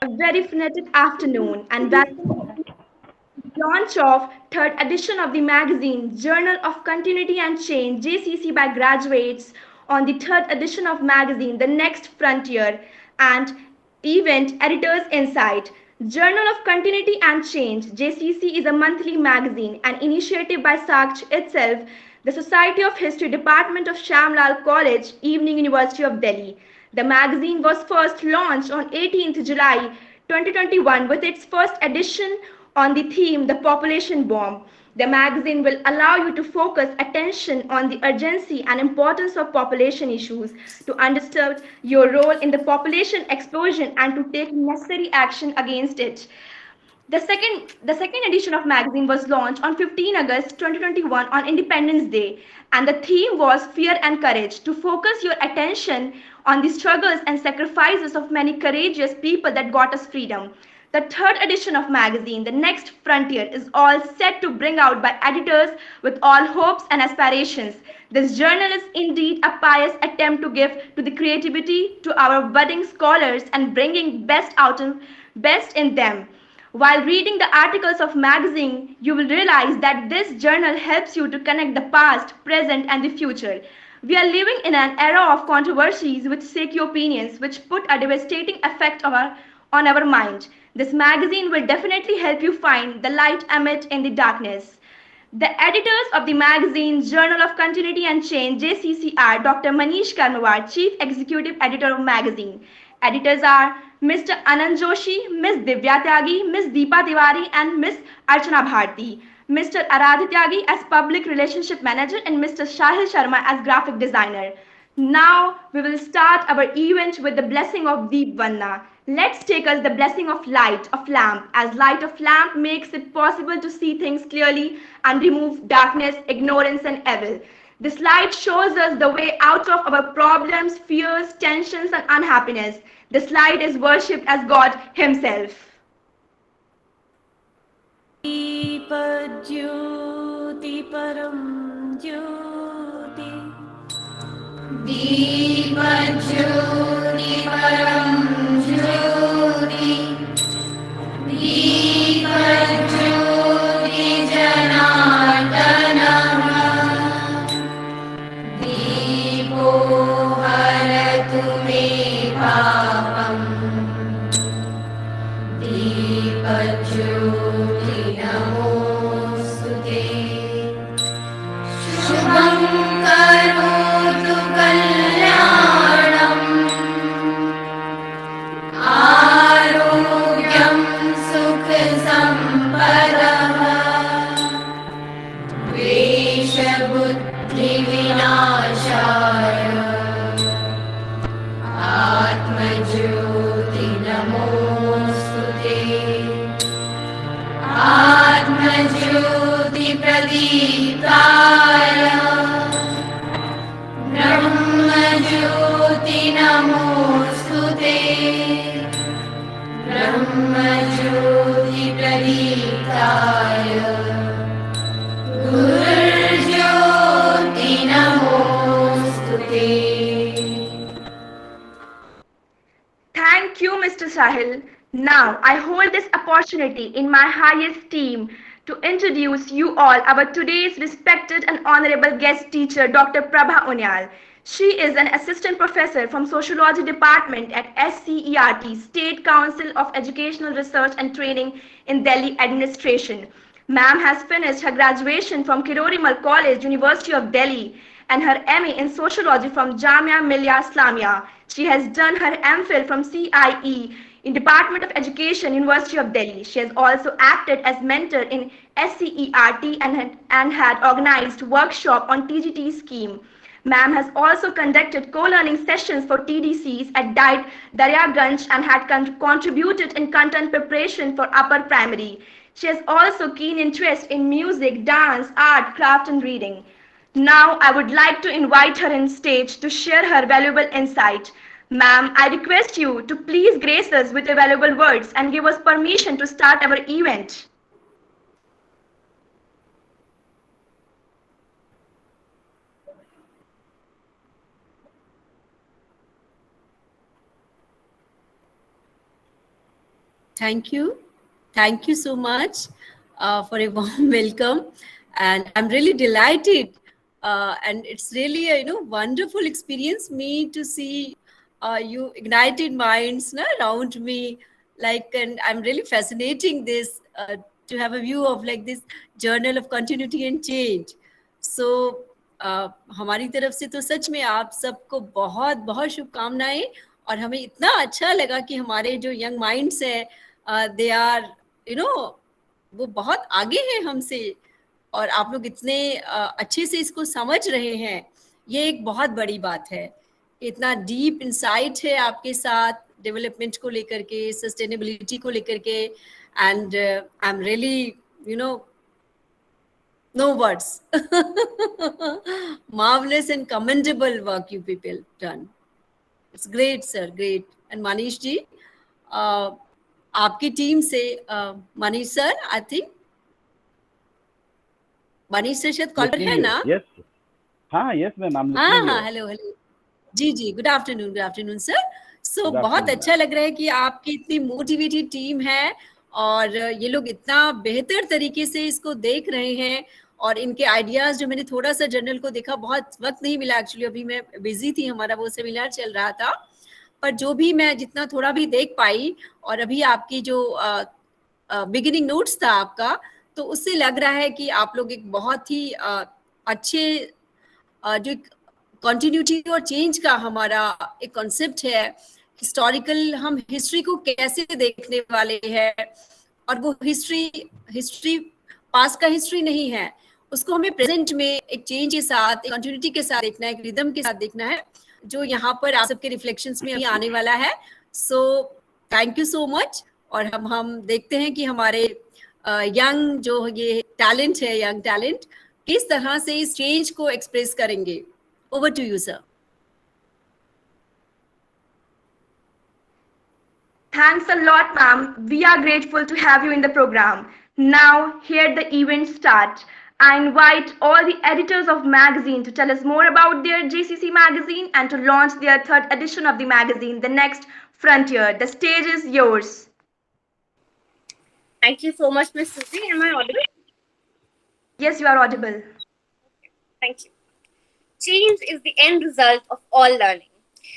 A very frenetic afternoon and welcome to the launch of third edition of the magazine Journal of Continuity and Change JCC by graduates on the third edition of magazine The Next Frontier and event Editors Insight. Journal of Continuity and Change JCC is a monthly magazine, an initiative by SAKCH itself, the Society of History Department of Shamlal College, Evening University of Delhi. The magazine was first launched on 18th July 2021 with its first edition on the theme The Population Bomb. The magazine will allow you to focus attention on the urgency and importance of population issues, to understand your role in the population explosion and to take necessary action against it. The second edition of magazine was launched on 15 August 2021 on Independence Day, and the theme was Fear and Courage, to focus your attention on the struggles and sacrifices of many courageous people that got us freedom. The third edition of magazine, The Next Frontier, is all set to bring out by editors with all hopes and aspirations. This journal is indeed a pious attempt to give to the creativity to our budding scholars and bringing best in them. While reading the articles of magazine, you will realize that this journal helps you to connect the past, present, and the future. We are living in an era of controversies which shake your opinions, which put a devastating effect on our mind. This magazine will definitely help you find the light amid in the darkness. The editors of the magazine Journal of Continuity and Change JCC are Dr. Manish Karmawar, Chief Executive Editor of magazine. Editors are Mr. Anand Joshi, Ms. Divya Tyagi, Ms. Deepa Tiwari, and Ms. Archana Bharti. Mr. Aradhi Tyagi as Public Relationship Manager and Mr. Shahil Sharma as Graphic Designer. Now we will start our event with the blessing of Deep Vanna. Let's take us the blessing of light of lamp, as light of lamp makes it possible to see things clearly and remove darkness, ignorance, and evil. This light shows us the way out of our problems, fears, tensions, and unhappiness. This light is worshipped as God Himself. Deepjyoti परं ज्योति दीपज्योति परं ज्योति दीपज्योति जनार्दनः दीपो हरतु मे पापम् दीपज्योति नमोऽस्तु ते शुभं करोतु कल्याणम् आरोग्यं सुखसम्पदः द्वेषबुद्धिविनाशाय आत्मज्योति नमोऽस्तु ते आत्मज्योति प्रदीप्ताय ब्रह्मज्योति नमोऽस्तु ते ब्रह्मज्योति प्रदीप्ताय गुरुर्ज्योति नमोऽस्तु ते. Thank you, Mr. Sahil. Now, I hold this opportunity in my highest esteem to introduce you all our today's respected and honorable guest teacher, Dr. Prabha Unyal. She is an assistant professor from Sociology Department at SCERT, State Council of Educational Research and Training in Delhi Administration. Ma'am has finished her graduation from Kirorimal College, University of Delhi, and her MA in Sociology from Jamia Millia Islamia. She has done her MPhil from CIE in Department of Education, University of Delhi. She has also acted as mentor in SCERT and had organized workshop on TGT scheme. Ma'am has also conducted co-learning sessions for TDCs at Daryaganj and had contributed in content preparation for upper primary. She has also keen interest in music, dance, art, craft, and reading. Now, I would like to invite her on stage to share her valuable insight. Ma'am, I request you to please grace us with your valuable words and give us permission to start our event. Thank you. Thank you so much for a warm welcome. And I'm really delighted. And it's really a wonderful experience me to see you ignited minds around me. And I'm really fascinating this to have a view of like this journal of continuity and change. So हमारी तरफ से तो सच में आप सबको बहुत बहुत शुभकामनाएं और हमें इतना अच्छा लगा कि हमारे जो यंग माइंड्स हैं दे आर वो बहुत आगे हैं हमसे और आप लोग इतने अच्छे से इसको समझ रहे हैं, ये एक बहुत बड़ी बात है। इतना डीप इंसाइट है आपके साथ डेवलपमेंट को लेकर के, सस्टेनेबिलिटी को लेकर के, and I am really no words. Marvelous and commendable work you people done. It's great, sir, great. And Manish ji, आपकी टीम से Manish sir, I think Manish sir शायद कॉल पर है ना? यस, हाँ यस मैम, हाँ, हेलो जी, गुड आफ्टरनून सर। सो बहुत अच्छा लग रहा है कि आपकी इतनी मोटिवेटेड टीम है और ये लोग इतना बेहतर तरीके से इसको देख रहे हैं और इनके आइडियाज जो मैंने थोड़ा सा जर्नल को देखा, बहुत वक्त नहीं मिला एक्चुअली, अभी मैं बिजी थी, हमारा वो सेमिनार चल रहा था, पर जो भी मैं जितना थोड़ा भी देख पाई और अभी आपकी जो बिगिनिंग नोट्स था आपका, तो उससे लग रहा है कि आप लोग एक बहुत ही अच्छे जो कंटिन्यूटी और चेंज का हमारा एक कॉन्सेप्ट है, हिस्टोरिकल, हम हिस्ट्री को कैसे देखने वाले हैं और वो हिस्ट्री पास्ट का हिस्ट्री नहीं है, उसको हमें प्रेजेंट में एक चेंज के साथ, एक कंटिन्यूटी के साथ देखना है, एक रिदम के साथ देखना है, जो यहाँ पर आप सबके रिफ्लेक्शंस में अभी आने वाला है। So thank you so much. और हम देखते हैं कि हमारे यंग जो ये टैलेंट है, यंग टैलेंट किस तरह से इस चेंज को एक्सप्रेस करेंगे। Over to you sir. Thanks a lot, ma'am. We are grateful to have you in the program. Now, here the event starts. I invite all the editors of magazine to tell us more about their JCC magazine and to launch their third edition of the magazine, The Next Frontier. The stage is yours. Thank you so much, Ms. Susie. Am I audible? Yes, you are audible. Thank you. Change is the end result of all learning.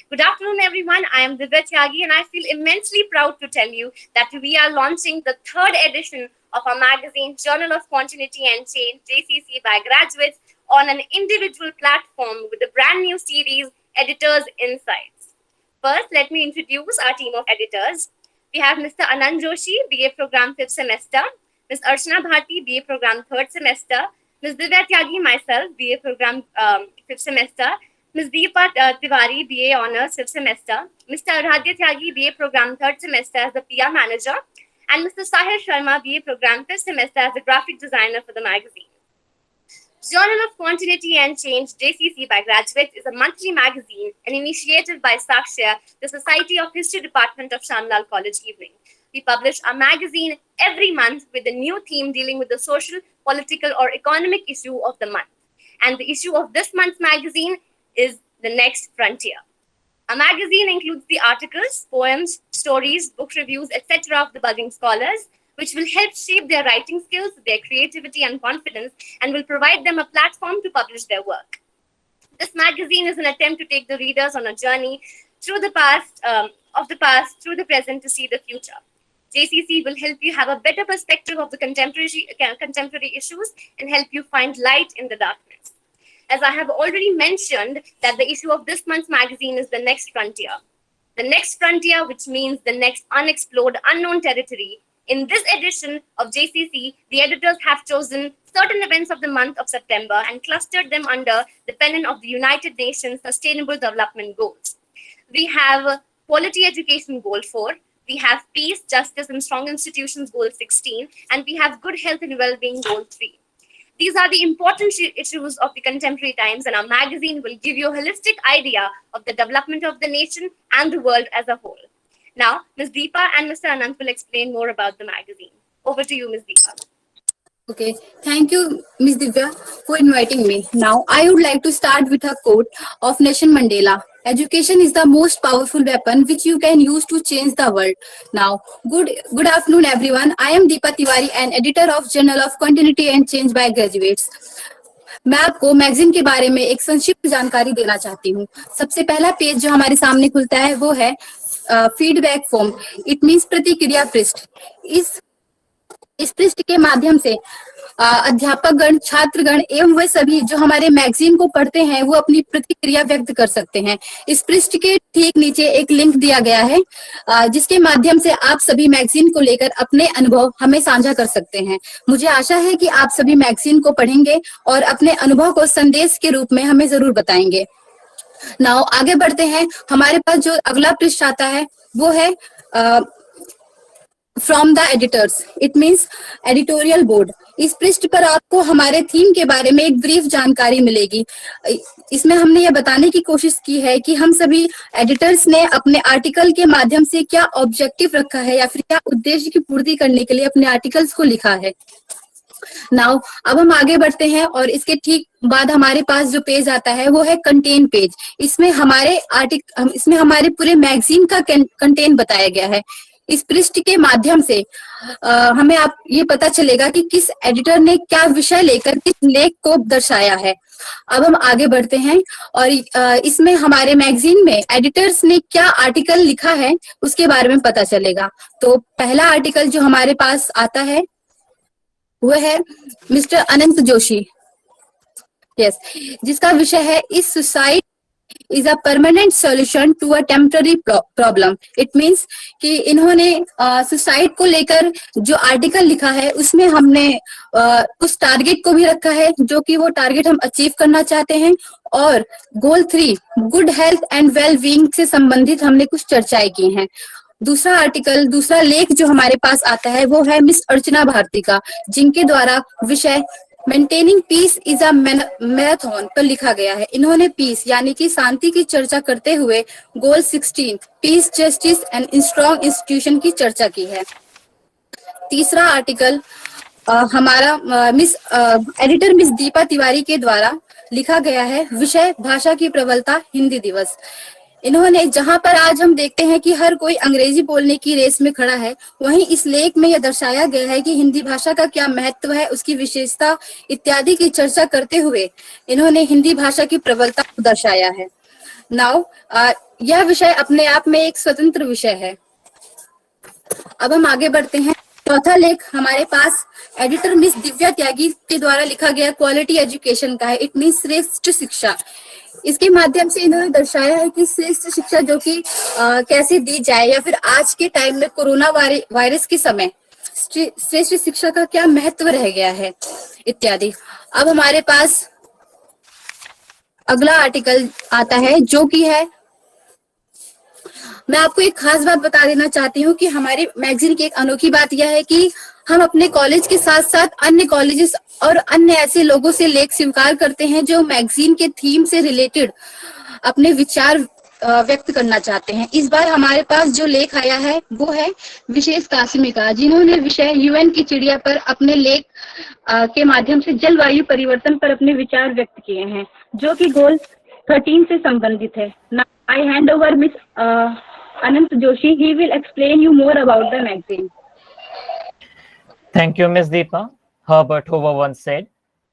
Good afternoon, everyone. I am Divya Tyagi, and I feel immensely proud to tell you that we are launching the third edition of our magazine, Journal of Continuity and Change, JCC, by graduates on an individual platform with a brand new series, Editors Insights. First, let me introduce our team of editors. We have Mr. Anand Joshi, BA Program 5th semester, Ms. Archana Bharti, BA Program 3rd semester, Ms. Divya Tyagi, myself, BA Program 5th semester, Ms. Deepa Tiwari, BA Honours 5th semester, Mr. Aradhya Tyagi, BA Program 3rd semester as the PR manager, and Mr. Sahil Sharma, BA Program 5th semester as the graphic designer for the magazine. Journal of Continuity and Change, JCC, by graduates is a monthly magazine, an initiative by Sakshya, the Society of History Department of Shamlal College Evening. We publish a magazine every month with a new theme dealing with the social, political, or economic issue of the month. And the issue of this month's magazine is The Next Frontier. A magazine includes the articles, poems, stories, book reviews, etc. of the budding scholars, which will help shape their writing skills, their creativity and confidence, and will provide them a platform to publish their work. This magazine is an attempt to take the readers on a journey through the past, through the present to see the future. JCC will help you have a better perspective of the contemporary issues and help you find light in the darkness. As I have already mentioned, that the issue of this month's magazine is The Next Frontier. The Next Frontier, which means the next unexplored, unknown territory. In this edition of JCC, the editors have chosen certain events of the month of September and clustered them under the pennant of the United Nations Sustainable Development Goals. We have Quality Education Goal 4, we have Peace, Justice and Strong Institutions Goal 16, and we have Good Health and Well-being Goal 3. These are the important issues of the contemporary times, and our magazine will give you a holistic idea of the development of the nation and the world as a whole. Now, Ms. Deepa and Mr. Anant will explain more about the magazine. Over to you, Ms. Deepa. Okay, thank you, Ms. Divya, for inviting me. Now, I would like to start with a quote of Nelson Mandela. Education is the most powerful weapon which you can use to change the world. Now, good afternoon, everyone. I am Deepa Tiwari, an editor of Journal of Continuity and Change by Graduates. मैं आपको magazine के बारे में एक संक्षिप्त जानकारी देना चाहती हूँ। सबसे पहला पेज जो हमारे सामने खुलता है वो है फीडबैक फॉर्म, इट मीन्स प्रतिक्रिया पृष्ठ। इस पृष्ठ के माध्यम से अध्यापकगण, छात्रगण एवं वे सभी जो हमारे मैगजीन को पढ़ते हैं वो अपनी प्रतिक्रिया व्यक्त कर सकते हैं। इस पृष्ठ के ठीक नीचे एक लिंक दिया गया है जिसके माध्यम से आप सभी मैगजीन को लेकर अपने अनुभव हमें साझा कर सकते हैं। मुझे आशा है कि आप सभी मैगजीन को पढ़ेंगे और अपने अनुभव को संदेश के रूप में हमें जरूर बताएंगे। नाउ आगे बढ़ते हैं। हमारे पास जो अगला पृष्ठ आता है वो है from the editors, it means editorial board. इस पृष्ठ पर आपको हमारे थीम के बारे में एक ब्रीफ जानकारी मिलेगी। इसमें हमने यह बताने की कोशिश की है कि हम सभी एडिटर्स ने अपने आर्टिकल के माध्यम से क्या ऑब्जेक्टिव रखा है या फिर क्या उद्देश्य की पूर्ति करने के लिए अपने आर्टिकल्स को लिखा है। नाउ अब हम आगे बढ़ते हैं और इसके ठीक बाद हमारे पास जो पेज आता है वो है कंटेंट पेज। इसमें हमारे पूरे मैगजीन का कंटेंट बताया गया है। इस पृष्ठ के माध्यम से हमें आप ये पता चलेगा कि किस एडिटर ने क्या विषय लेकर किस लेख को दर्शाया है। अब हम आगे बढ़ते हैं और इसमें हमारे मैगजीन में एडिटर्स ने क्या आर्टिकल लिखा है उसके बारे में पता चलेगा। तो पहला आर्टिकल जो हमारे पास आता है वो है मिस्टर अनंत जोशी, यस, जिसका विषय है इस suicide is a permanent solution to a temporary problem. It means कि इन्होंने सुसाइड को लेकर जो आर्टिकल लिखा है उसमें हमने उस टारगेट को भी रखा है जो कि वो टारगेट हम अचीव करना चाहते हैं, और गोल 3 good health and well being से संबंधित हमने कुछ चर्चाएं की हैं। दूसरा लेख जो हमारे पास आता है वो है मिस अर्चना भारती का, जिनके द्वारा विषय maintaining peace is a marathon पर लिखा गया है। इन्होंने पीस यानी कि शांति की चर्चा करते हुए goal 16 peace, justice and strong institution की चर्चा की है। तीसरा आर्टिकल हमारा एडिटर मिस दीपा तिवारी के द्वारा लिखा गया है, विषय भाषा की प्रबलता हिंदी दिवस। इन्होंने, जहां पर आज हम देखते हैं कि हर कोई अंग्रेजी बोलने की रेस में खड़ा है, वहीं इस लेख में यह दर्शाया गया है कि हिंदी भाषा का क्या महत्व है, उसकी विशेषता इत्यादि की चर्चा करते हुए इन्होंने हिंदी भाषा की प्रबलता को दर्शाया है। नाउ यह विषय अपने आप में एक स्वतंत्र विषय है। अब हम आगे बढ़ते हैं। चौथा लेख हमारे पास एडिटर मिस दिव्या त्यागी के द्वारा लिखा गया क्वालिटी एजुकेशन का है, इट मीन्स श्रेष्ठ शिक्षा। इसके माध्यम से इन्होंने दर्शाया है कि श्रेष्ठ शिक्षा जो कि कैसे दी जाए या फिर आज के टाइम में कोरोना वायरस के समय श्रेष्ठ शिक्षा का क्या महत्व रह गया है इत्यादि। अब हमारे पास अगला आर्टिकल आता है जो कि है, मैं आपको एक खास बात बता देना चाहती हूँ कि हमारी मैगजीन की एक अनोखी बात यह है कि हम अपने कॉलेज के साथ साथ अन्य कॉलेजेस और अन्य ऐसे लोगों से लेख स्वीकार करते हैं जो मैगजीन के थीम से रिलेटेड अपने विचार व्यक्त करना चाहते हैं। इस बार हमारे पास जो लेख आया है वो है विशेष कासिमी का, जिन्होंने विषय यूएन की चिड़िया पर अपने लेख के माध्यम से जलवायु परिवर्तन पर अपने विचार व्यक्त किए हैं, जो कि गोल 13 से संबंधित है। I hand over miss Anant Joshi. He will explain you more about the magazine. Thank you, Ms. Deepa. Herbert Hoover once said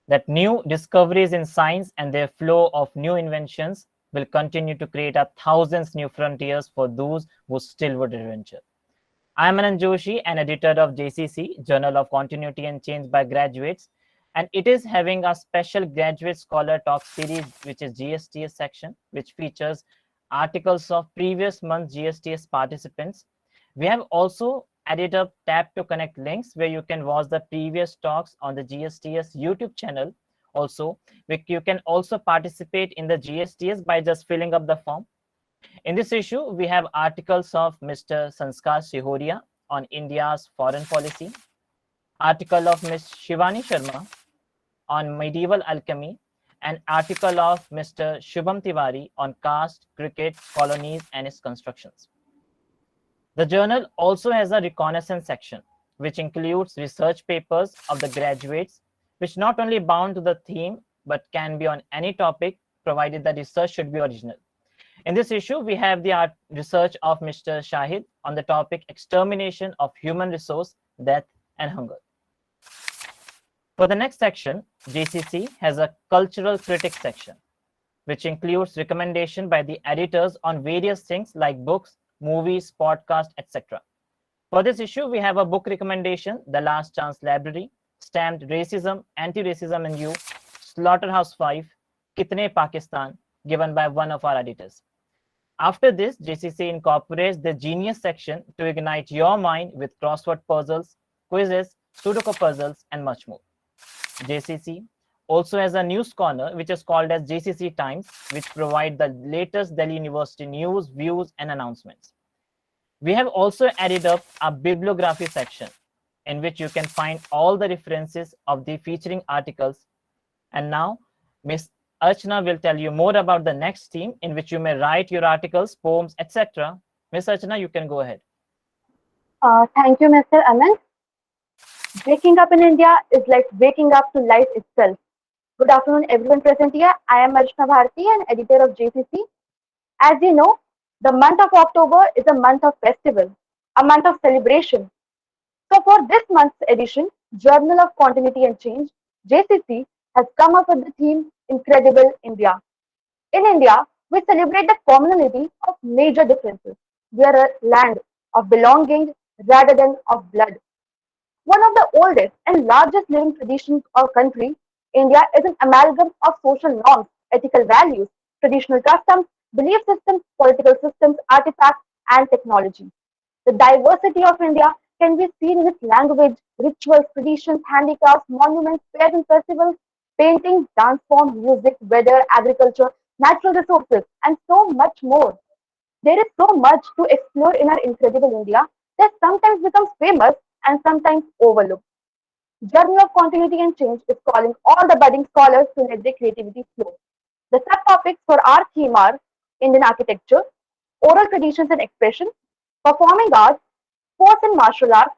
that new discoveries in science and their flow of new inventions will continue to create 1,000 new frontiers for those who still would adventure. I am Anant Joshi, an editor of JCC, Journal of Continuity and Change by Graduates, and it is having a special graduate scholar talk series, which is GSTS section, which features articles of previous month's GSTS participants. We have also added a tap to connect links where you can watch the previous talks on the GSTS YouTube channel. Also, you can also participate in the GSTS by just filling up the form. In this issue, we have articles of Mr. Sanskar Sihoria on India's foreign policy, article of Ms. Shivani Sharma on medieval alchemy, an article of Mr. Shubham Tiwari on caste, cricket, colonies, and its constructions. The journal also has a reconnaissance section, which includes research papers of the graduates, which not only bound to the theme, but can be on any topic, provided the research should be original. In this issue, we have the research of Mr. Shahid on the topic extermination of human resource, death, and hunger. For the next section, JCC has a cultural critics section, which includes recommendation by the editors on various things like books, movies, podcasts, etc. For this issue, we have a book recommendation, The Last Chance Library, stamped Racism, Anti-Racism in You, Slaughterhouse-5, Kitne Pakistan, given by one of our editors. After this, JCC incorporates the Genius section to ignite your mind with crossword puzzles, quizzes, Sudoku puzzles, and much more. JCC also has a news corner, which is called as JCC Times, which provide the latest Delhi University news, views, and announcements. We have also added up a bibliography section, in which you can find all the references of the featuring articles. And now, Ms. Archana will tell you more about the next theme in which you may write your articles, poems, etc. Ms. Archana, you can go ahead. Thank you, Mr. Anand. Waking up in India is like waking up to life itself. Good afternoon, everyone present here. I am Archana Bharti, an editor of JCC. As you know, the month of October is a month of festival, a month of celebration. So for this month's edition, Journal of Continuity and Change, JCC has come up with the theme Incredible India. In India, we celebrate the commonality of major differences. We are a land of belonging rather than of blood. One of the oldest and largest living traditions of country, India is an amalgam of social norms, ethical values, traditional customs, belief systems, political systems, artifacts, and technology. The diversity of India can be seen in its language, rituals, traditions, handicrafts, monuments, fairs and festivals, painting, dance form, music, weather, agriculture, natural resources, and so much more. There is so much to explore in our incredible India that sometimes becomes famous and sometimes overlooked. Journal of Continuity and Change is calling all the budding scholars to let their creativity flow. The subtopics for our theme are Indian architecture, oral traditions and expression, performing arts, sports and martial arts,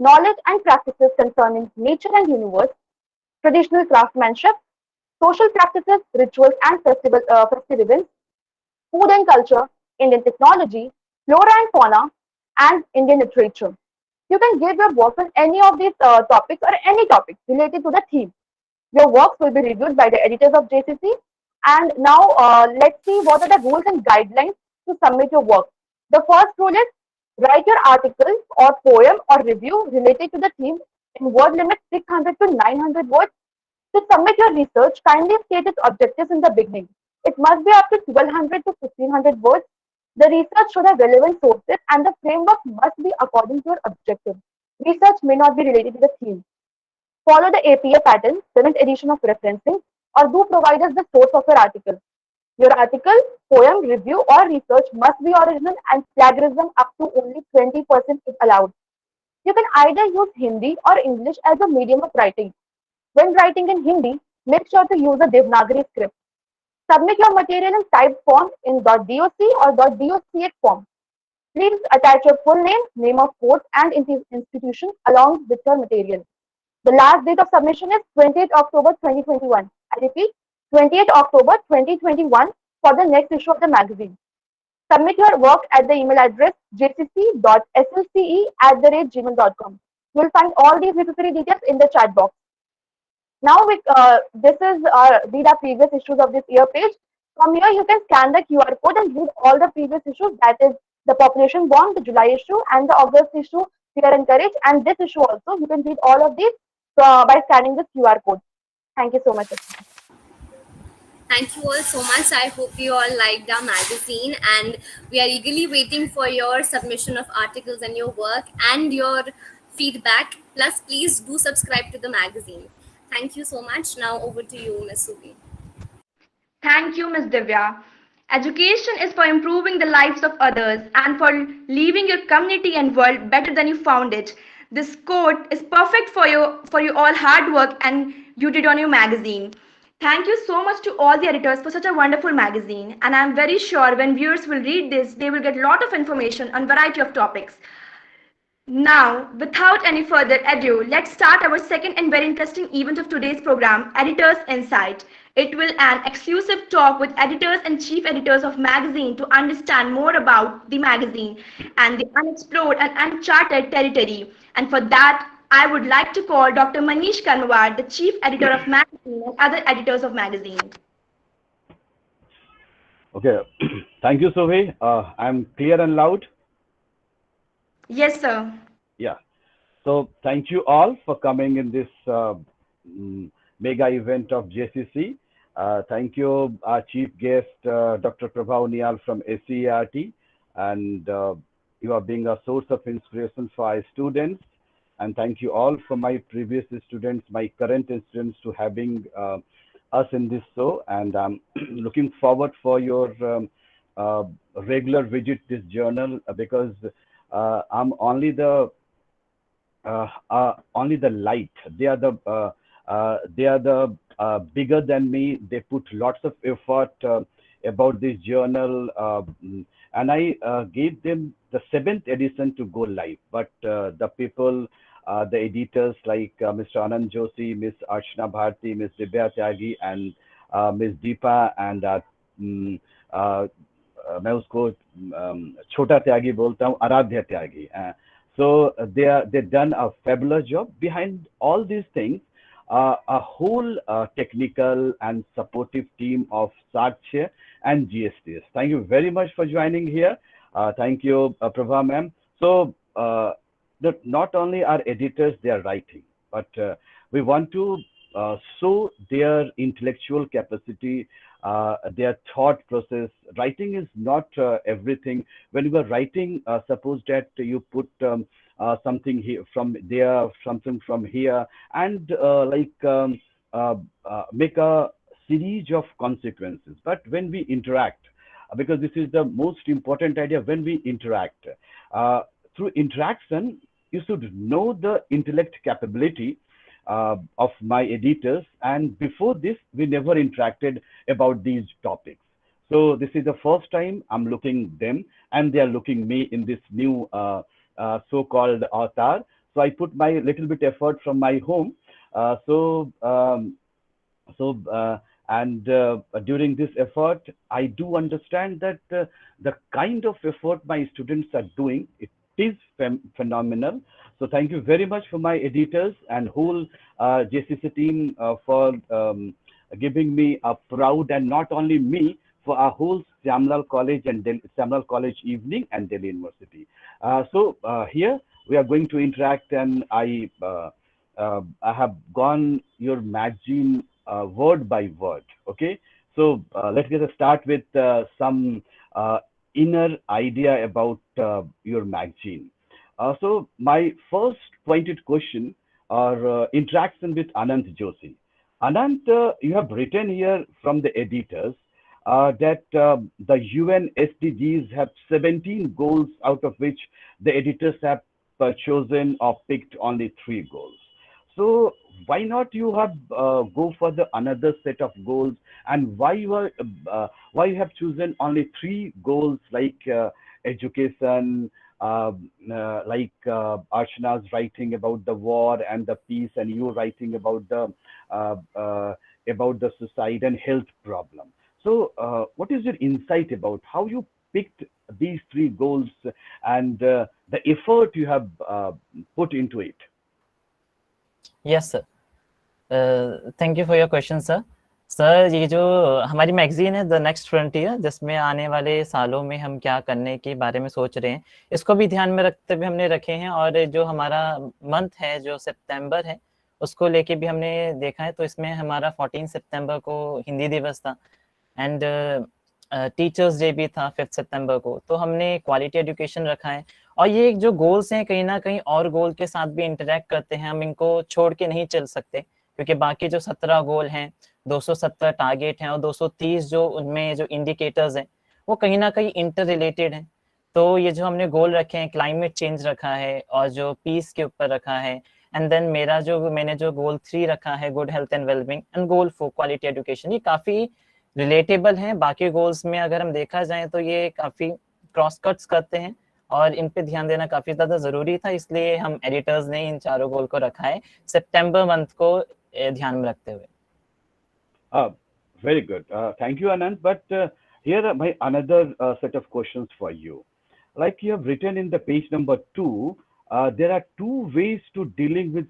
knowledge and practices concerning nature and universe, traditional craftsmanship, social practices, rituals and festive events, food and culture, Indian technology, flora and fauna, and Indian literature. You can give your work on any of these topics or any topic related to the theme. Your works will be reviewed by the editors of JCC. And now let's see what are the rules and guidelines to submit your work. The first rule is write your article or poem or review related to the theme in word limit 600 to 900 words. To submit your research, kindly state its objectives in the beginning. It must be up to 1200 to 1500 words. The research should have relevant sources and the framework must be according to your objective. Research may not be related to the theme. Follow the APA pattern, 7th edition of referencing, or do provide us the source of your article. Your article, poem, review, or research must be original and plagiarism up to only 20% is allowed. You can either use Hindi or English as a medium of writing. When writing in Hindi, make sure to use a Devanagari script. Submit your material in typed form in .doc or .docx form. Please attach your full name, name of course, and institution along with your material. The last date of submission is 28th October 2021. I repeat, 28th October 2021 for the next issue of the magazine. Submit your work at the email address jcc.slce@gmail.com. You will find all these necessary details in the chat box. Now, these are previous issues of this year page. From here, you can scan the QR code and read all the previous issues. That is the Population Bond, the July issue, and the August issue, Fear and Courage, and this issue also. You can read all of these by scanning this QR code. Thank you so much. Thank you all so much. I hope you all liked our magazine, and we are eagerly waiting for your submission of articles and your work and your feedback. Plus, please do subscribe to the magazine. Thank you so much. Now over to you, Ms. Subi. Thank you, Ms. Divya. Education is for improving the lives of others and for leaving your community and world better than you found it. This quote is perfect for your all hard work and you did on your magazine. Thank you so much to all the editors for such a wonderful magazine, and I'm very sure when viewers will read this, they will get a lot of information on variety of topics. Now, without any further ado, let's start our second and very interesting event of today's program, Editors Insight. It will an exclusive talk with editors and chief editors of magazine to understand more about the magazine and the unexplored and uncharted territory. And for that, I would like to call Dr. Manish Karmawar, the chief editor of magazine and other editors of magazine. Okay. Thank you, Sohi. I'm clear and loud. Yes, sir. Yeah. So thank you all for coming in this mega event of JCC. Thank you, our chief guest, Dr. Prabha Unial from SCERT, and you are being a source of inspiration for our students. And thank you all for my previous students, my current students, to having us in this show. And I'm looking forward for your regular visit this journal, because I'm only the light. They are the bigger than me. They put lots of effort about this journal, and I gave them the 7th edition to go live. But the people, the editors like Mr. Anand Joshi, Ms. Archana Bharti, Ms. Divya Tyagi, and Ms. Deepa, and मैं उसको छोटा त्यागी बोलता हूँ, आराध्या त्यागी. So they done a fabulous job. Behind all these things, a whole technical and supportive team of Sakshya and GSTS. Thank you very much for joining here. Thank you, Prabha ma'am. So not only our editors, they are writing, but we want to show their intellectual capacity, their thought process. Writing is not everything. When you are writing, suppose that you put something here from there, something from here, and make a series of consequences. But when we interact, because this is the most important idea, when we interact, through interaction, you should know the intellect capability of my editors, and before this we never interacted about these topics. So this is the first time I'm looking them, and they are looking me in this new so-called avatar. So I put my little bit effort from my home. During this effort, I do understand that the kind of effort my students are doing, it is phenomenal. So thank you very much for my editors and whole JCC team for giving me a proud, and not only me, for our whole Syamlal College and Syamlal College Evening and Delhi University. Here we are going to interact, and I have gone your magazine word by word. Okay, so let's get a start with some inner idea about your magazine. So my first pointed question or interaction with Anand Joshi. Anand, you have written here from the editors that the UN SDGs have 17 goals, out of which the editors have chosen or picked only 3 goals. So why not you have go for the another set of goals, and why you have chosen only 3 goals, like education, like Archana's writing about the war and the peace, and you writing about the suicide and health problem. So what is your insight about how you picked these 3 goals and the effort you have put into it? Yes, sir. Thank you for your question, sir. Sir, ये जो हमारी magazine है the next frontier, जिसमें आने वाले सालों में हम क्या करने के बारे में सोच रहे हैं, इसको भी ध्यान में रखते हुए हमने रखे हैं. और जो हमारा मंथ है, जो सितंबर है, उसको लेके भी हमने देखा है. तो इसमें हमारा 14 सितंबर को हिंदी दिवस था, एंड टीचर्स डे भी था 5 सितंबर को. तो हमने क्वालिटी एजुकेशन रखा है. और ये जो गोल्स हैं, कहीं ना कहीं और गोल के साथ भी इंटरेक्ट करते हैं. हम इनको छोड़ के नहीं चल सकते, क्योंकि बाकी जो 17 गोल हैं, 270 टारगेट हैं, और 230 जो उनमें जो इंडिकेटर्स हैं, वो कहीं ना कहीं इंटर रिलेटेड हैं. तो ये जो हमने गोल रखे हैं, क्लाइमेट चेंज रखा है, और जो पीस के ऊपर रखा है, एंड देन मैंने जो गोल 3 रखा है, good health and wellbeing, and goal 4 quality education, ये काफ़ी रिलेटेबल हैं. बाकी गोल्स में अगर हम देखा जाए तो ये काफ़ी क्रॉस कट्स करते हैं, और इन पे ध्यान देना काफी ज्यादा जरूरी था, इसलिए हम एडिटर्स ने इन चारों गोल को रखा है सितंबर मंथ को ध्यान में रखते हुए। Very good. Thank you, Anand. But here my another set of questions for you. Like you have written in the page number 2, there are two ways to dealing with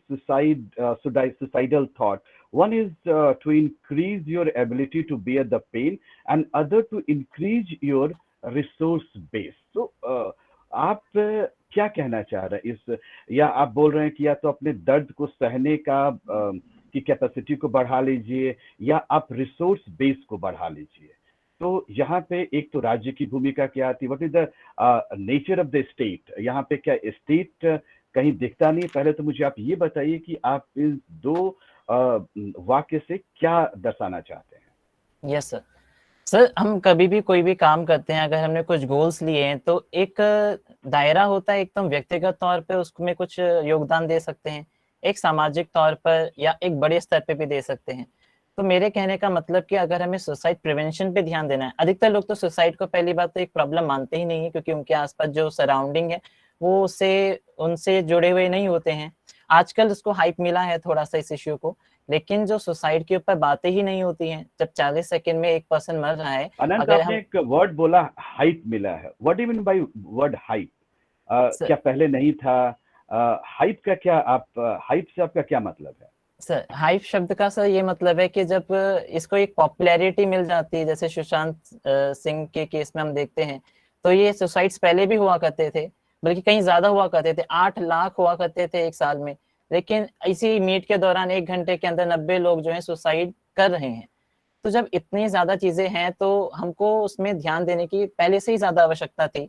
suicidal thought. One is to increase your ability to bear the pain, and other to increase your resource base. So, आप क्या कहना चाह रहे हैं इस, या आप बोल रहे हैं कि या तो अपने दर्द को सहने का की कैपेसिटी को बढ़ा लीजिए, या आप रिसोर्स बेस को बढ़ा लीजिए। तो यहाँ पे एक तो राज्य की भूमिका क्या आती है, what is the nature of the state, यहाँ पे क्या स्टेट कहीं दिखता नहीं। पहले तो मुझे आप ये बताइए कि आप इस दो वाक्य से क्या दर्शाना चाहते हैं। यस सर, हम कभी भी कोई भी काम करते हैं, अगर हमने कुछ गोल्स लिए हैं तो एक दायरा होता है, एकदम व्यक्तिगत तौर पे उसमें कुछ योगदान दे सकते हैं, एक सामाजिक तौर पर या एक बड़े स्तर पे भी दे सकते हैं। तो मेरे कहने का मतलब कि अगर हमें सुसाइड प्रिवेंशन पे ध्यान देना है, अधिकतर लोग तो सुसाइड को पहली बात तो एक प्रॉब्लम मानते ही नहीं है, क्योंकि उनके आसपास जो सराउंडिंग है वो उनसे जुड़े हुए नहीं होते हैं। आजकल उसको हाइप मिला है थोड़ा सा इस इश्यू को, लेकिन जो सुसाइड के ऊपर बातें ही नहीं होती हैं, जब 40 सेकंड में एक पर्सन मर रहा है। अनंत, आपने एक वर्ड बोला हाइप मिला है, what do you mean by word hype? क्या पहले नहीं था? हाइप का क्या, आप हाइप से आपका क्या मतलब है? सर, हाइप शब्द का सर ये मतलब है कि जब इसको एक पॉपुलैरिटी मिल जाती है, जैसे सुशांत सिंह के केस में हम देखते हैं, तो ये सुसाइड्स पहले भी हुआ करते थे, बल्कि कहीं ज्यादा हुआ करते थे, 8 लाख हुआ करते थे एक साल में, लेकिन इसी मीट के दौरान 1 घंटे के अंदर 90 लोग जो है सुसाइड कर रहे हैं। तो जब इतनी ज्यादा चीजें हैं तो हमको उसमें ध्यान देने की पहले से ही ज्यादा आवश्यकता थी।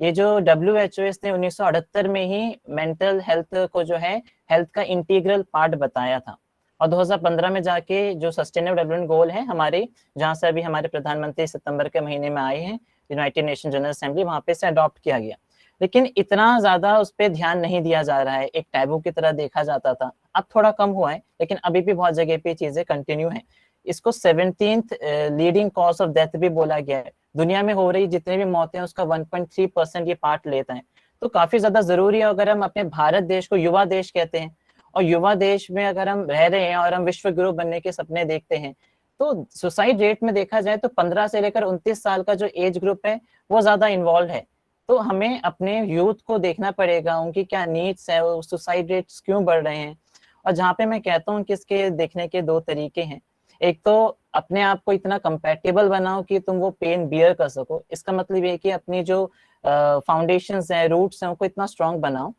ये जो WHO ने 1978 में ही मेंटल हेल्थ को जो है हेल्थ का इंटीग्रल पार्ट बताया था, और 2015 में जाके जो सस्टेनेबल डेवलपमेंट गोल है हमारे, जहाँ से अभी हमारे प्रधानमंत्री सितंबर के महीने में आए हैं यूनाइटेड नेशन जनरल असेंबली, वहां पे से अडॉप्ट किया गया। लेकिन इतना ज्यादा उस पर ध्यान नहीं दिया जा रहा है, एक टैबू की तरह देखा जाता था। अब थोड़ा कम हुआ है, लेकिन अभी भी बहुत जगह पे चीजें कंटिन्यू हैं। इसको 17th leading cause of death भी बोला गया है। दुनिया में हो रही जितनी भी मौतें हैं उसका 1.3% ये पार्ट लेता है। तो काफी ज्यादा जरूरी है। अगर हम अपने भारत देश को युवा देश कहते हैं, और युवा देश में अगर हम रह रहे हैं और हम विश्व गुरु बनने के सपने देखते हैं, तो सुसाइड रेट में देखा जाए तो 15 से लेकर 29 साल का जो एज ग्रुप है वो ज्यादा इन्वॉल्व है। तो हमें अपने यूथ को देखना पड़ेगा, उनकी क्या नीड्स है, वो सुसाइड रेट्स क्यों बढ़ रहे हैं। और जहाँ पे मैं कहता हूँ कि इसके देखने के 2 तरीके हैं। एक तो अपने आप को इतना कंपैटिबल बनाओ कि तुम वो पेन बियर कर सको। इसका मतलब ये कि अपनी जो फाउंडेशंस हैं, रूट्स हैं, उनको इतना स्ट्रांग बनाओ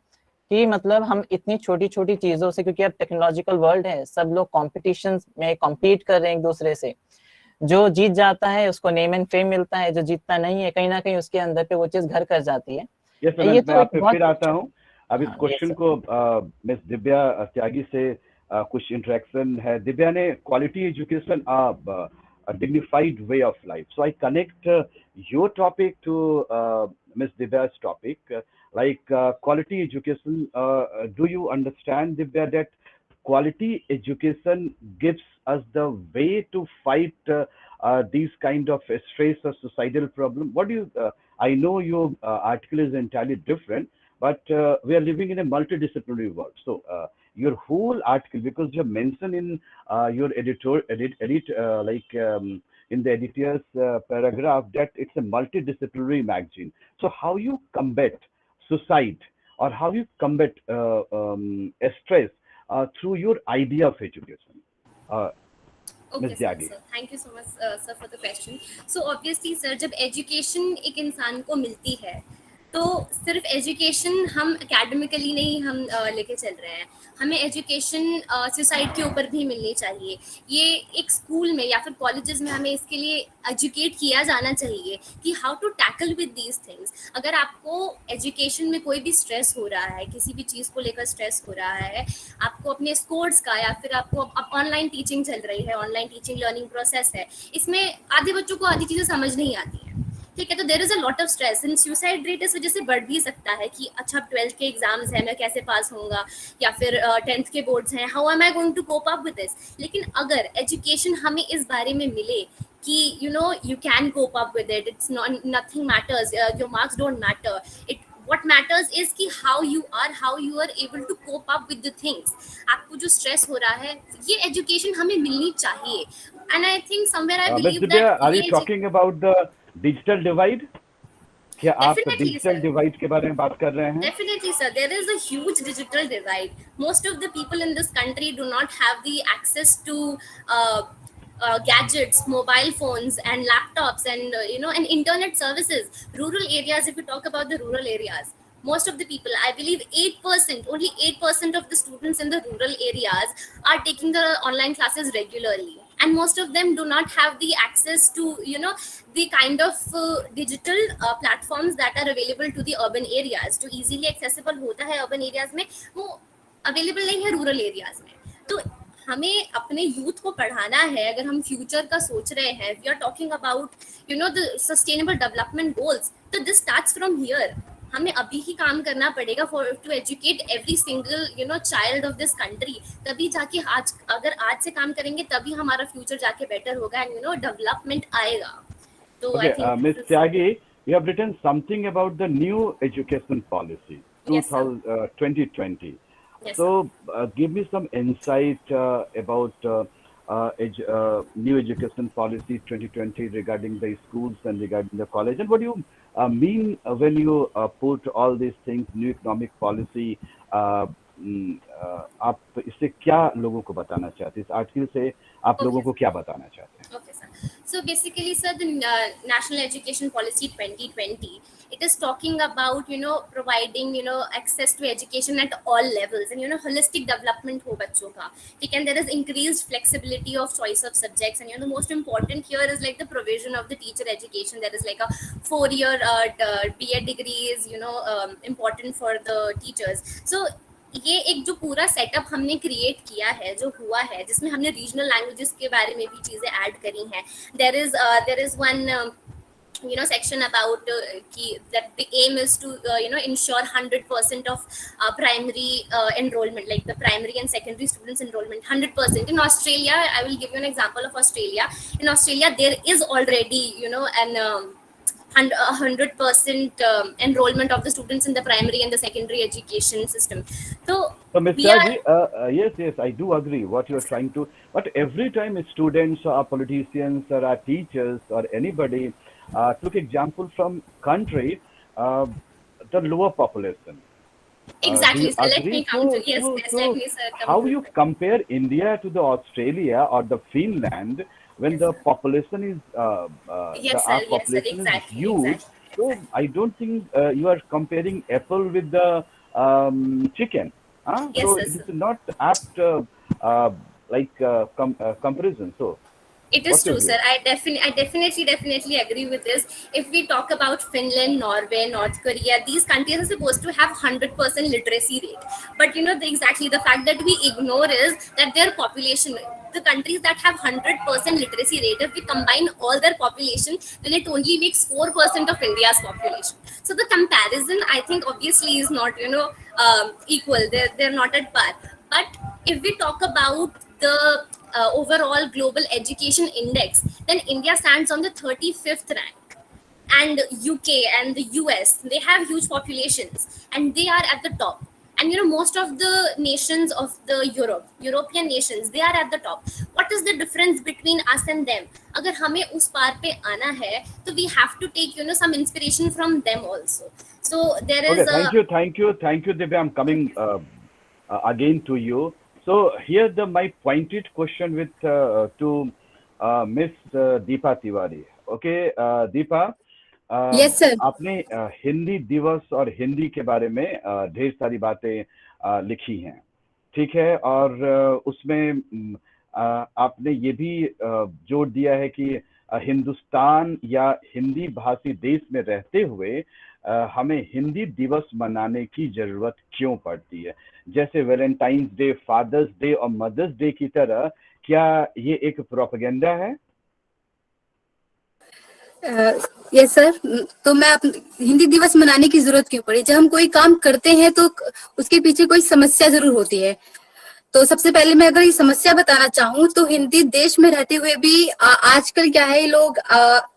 कि मतलब हम इतनी छोटी छोटी चीजों से, क्योंकि अब टेक्नोलॉजिकल वर्ल्ड है, सब लोग कॉम्पिटिशन में कॉम्पीट कर रहे हैं एक दूसरे से। जो जीत जाता है उसको नेम एंड फेम मिलता है, जो जीतता नहीं है कहीं ना कहीं उसके अंदर पे वो चीज घर कर जाती है। ये तो मैं आप पे फिर आता हूँ। अब इस क्वेश्चन को मिस दिव्या त्यागी से कुछ इंटरेक्शन है। दिव्या ने quality education a dignified way of life. So I connect your topic to Ms. Divya's topic, quality education. Do you understand, Divya, that quality education gives us the way to fight these kind of stress or suicidal problem? What do you? I know your article is entirely different, but we are living in a multidisciplinary world. So your whole article, because you have mentioned in your in the editor's paragraph that it's a multidisciplinary magazine. So how you combat suicide or how you combat stress through your idea of education? Okay, sir. Thank you so much, sir, for the question. So obviously, sir, जब education एक इंसान को मिलती है, तो सिर्फ education हम academically नहीं हम लेके चल रहे हैं, हमें एजुकेशन सुसाइड के ऊपर भी मिलनी चाहिए। ये एक स्कूल में या फिर कॉलेजेस में हमें इसके लिए एजुकेट किया जाना चाहिए कि how to tackle with these things. अगर आपको एजुकेशन में कोई भी स्ट्रेस हो रहा है, किसी भी चीज़ को लेकर स्ट्रेस हो रहा है, आपको अपने स्कोर्स का, या फिर आपको अब ऑनलाइन टीचिंग चल रही है, ऑनलाइन टीचिंग लर्निंग प्रोसेस है, इसमें आधे बच्चों को आधी चीज़ें समझ नहीं आती हैं, ठीक है। तो there is a lot of stress and suicide rate इस वजह से बढ़ भी सकता है कि अच्छा 12th के एग्जाम्स हैं, मैं कैसे पास होऊंगा, या फिर 10th के बोर्ड्स हैं, how am I going to cope up with this. लेकिन अगर एजुकेशन हमें इस बारे में मिले कि you know you can cope up with it, it's not, nothing matters, your marks don't matter, it what matters is कि how you are able to cope up with the things. आपको जो stress हो रहा है, ये education हमें मिलनी चाहिए. And I think somewhere I Ms. believe Divya, that are you talking about the digital divide? क्या आप Definitely, डिजिटल sir. डिवाइड के बारे में बात कर रहे हैं? Definitely, sir. There is a huge digital divide. Most of the people in this country do not have the access to gadgets, mobile phones, and laptops, and and internet services. Rural areas. If you talk about the rural areas, most of the people, I believe, 8%, only 8% of the students in the rural areas are taking the online classes regularly, and most of them do not have the access to the kind of digital platforms that are available to the urban areas. जो easily accessible होता है urban areas में, वो available नहीं है rural areas में. तो हमें अपने यूथ को पढ़ाना है. अगर हम फ्यूचर का सोच रहे हैं, we are talking about the sustainable development goals, तो दिस स्टार्ट्स फ्रॉम हियर. हमें अभी ही काम करना पड़ेगा for to educate every single child of this country. तभी जाके अगर आज से काम करेंगे तभी हमारा फ्यूचर जाके बेटर होगा एंड डेवलपमेंट आएगा. तो I think Ms. Tyagi, you have written something about the new education policy Yes, sir. 2020. Yes, So give me some insight about new education policy 2020 regarding the schools and regarding the college, and what do you mean when you put all these things, new economic policy? आप इससे क्या लोगों को बताना चाहते हैं? इस article से आप लोगों को क्या बताना चाहते हैं? Okay, sir. So basically, sir, the National Education Policy 2020, it is talking about providing access to education at all levels and holistic development हो बच्चों का. ठीक है, there is increased flexibility of choice of subjects, and the most important here is like the provision of the teacher education. There is like a 4-year B.Ed degrees, important for the teachers. So ये एक जो पूरा setup हमने create किया है, जो हुआ है, जिसमें हमने रीजनल लैंग्वेजेस के बारे में भी चीजें ऐड करी हैं. There is one section about that the aim is to ensure 100% of primary enrollment, like the primary and secondary students enrollment 100%. In Australia, I will give you an example of Australia. In Australia, there is already an 100% enrollment of the students in the primary and the secondary education system. So Ms. Tyagi, yes, I do agree what you're trying to, but every time students or politicians or our teachers or anybody took example from country, the lower population. Exactly. So let me come to So, let me, sir, come how to you compare India to the Australia or the Finland when the population is Yes, sir. our Yes, sir. population Exactly. is huge? Exactly. So I don't think you are comparing apple with the chicken. Yes, So sir, it sir. is not apt comparison. So It is what's your true, view? sir. I definitely agree with this. If we talk about Finland, Norway, North Korea, these countries are supposed to have 100% literacy rate. But exactly the fact that we ignore is that their population, the countries that have 100% literacy rate, if we combine all their population, then it only makes 4% of India's population. So the comparison, I think, obviously is not equal. They're not at par. But if we talk about the overall global education index, then India stands on the 35th rank, and UK and the US, they have huge populations and they are at the top. And most of the nations of the European nations, they are at the top. What is the difference between us and them? अगर हमें उस पार पे आना है, तो we have to take some inspiration from them also. So there is Okay, thank you, Divya. I'm coming again to you. So here my pointed question with to Miss Deepa Tiwari. Okay, Deepa. Yes, sir. आपने हिंदी दिवस और हिंदी के बारे में ढेर सारी बातें लिखी हैं, ठीक है, और उसमें आपने ये भी जोर दिया है कि हिंदुस्तान या हिंदी भाषी देश में रहते हुए हमें हिंदी दिवस मनाने की जरूरत क्यों पड़ती है, जैसे वैलेंटाइंस डे, फादर्स डे और मदर्स डे की तरह. क्या ये एक प्रोपेगेंडा है? Yes sir. तो हिंदी दिवस मनाने की जरूरत क्यों पड़ी? जब हम कोई काम करते हैं तो उसके पीछे कोई समस्या जरूर होती है. तो सबसे पहले मैं अगर ये समस्या बताना चाहूँ तो हिंदी देश में रहते हुए भी आजकल क्या है, लोग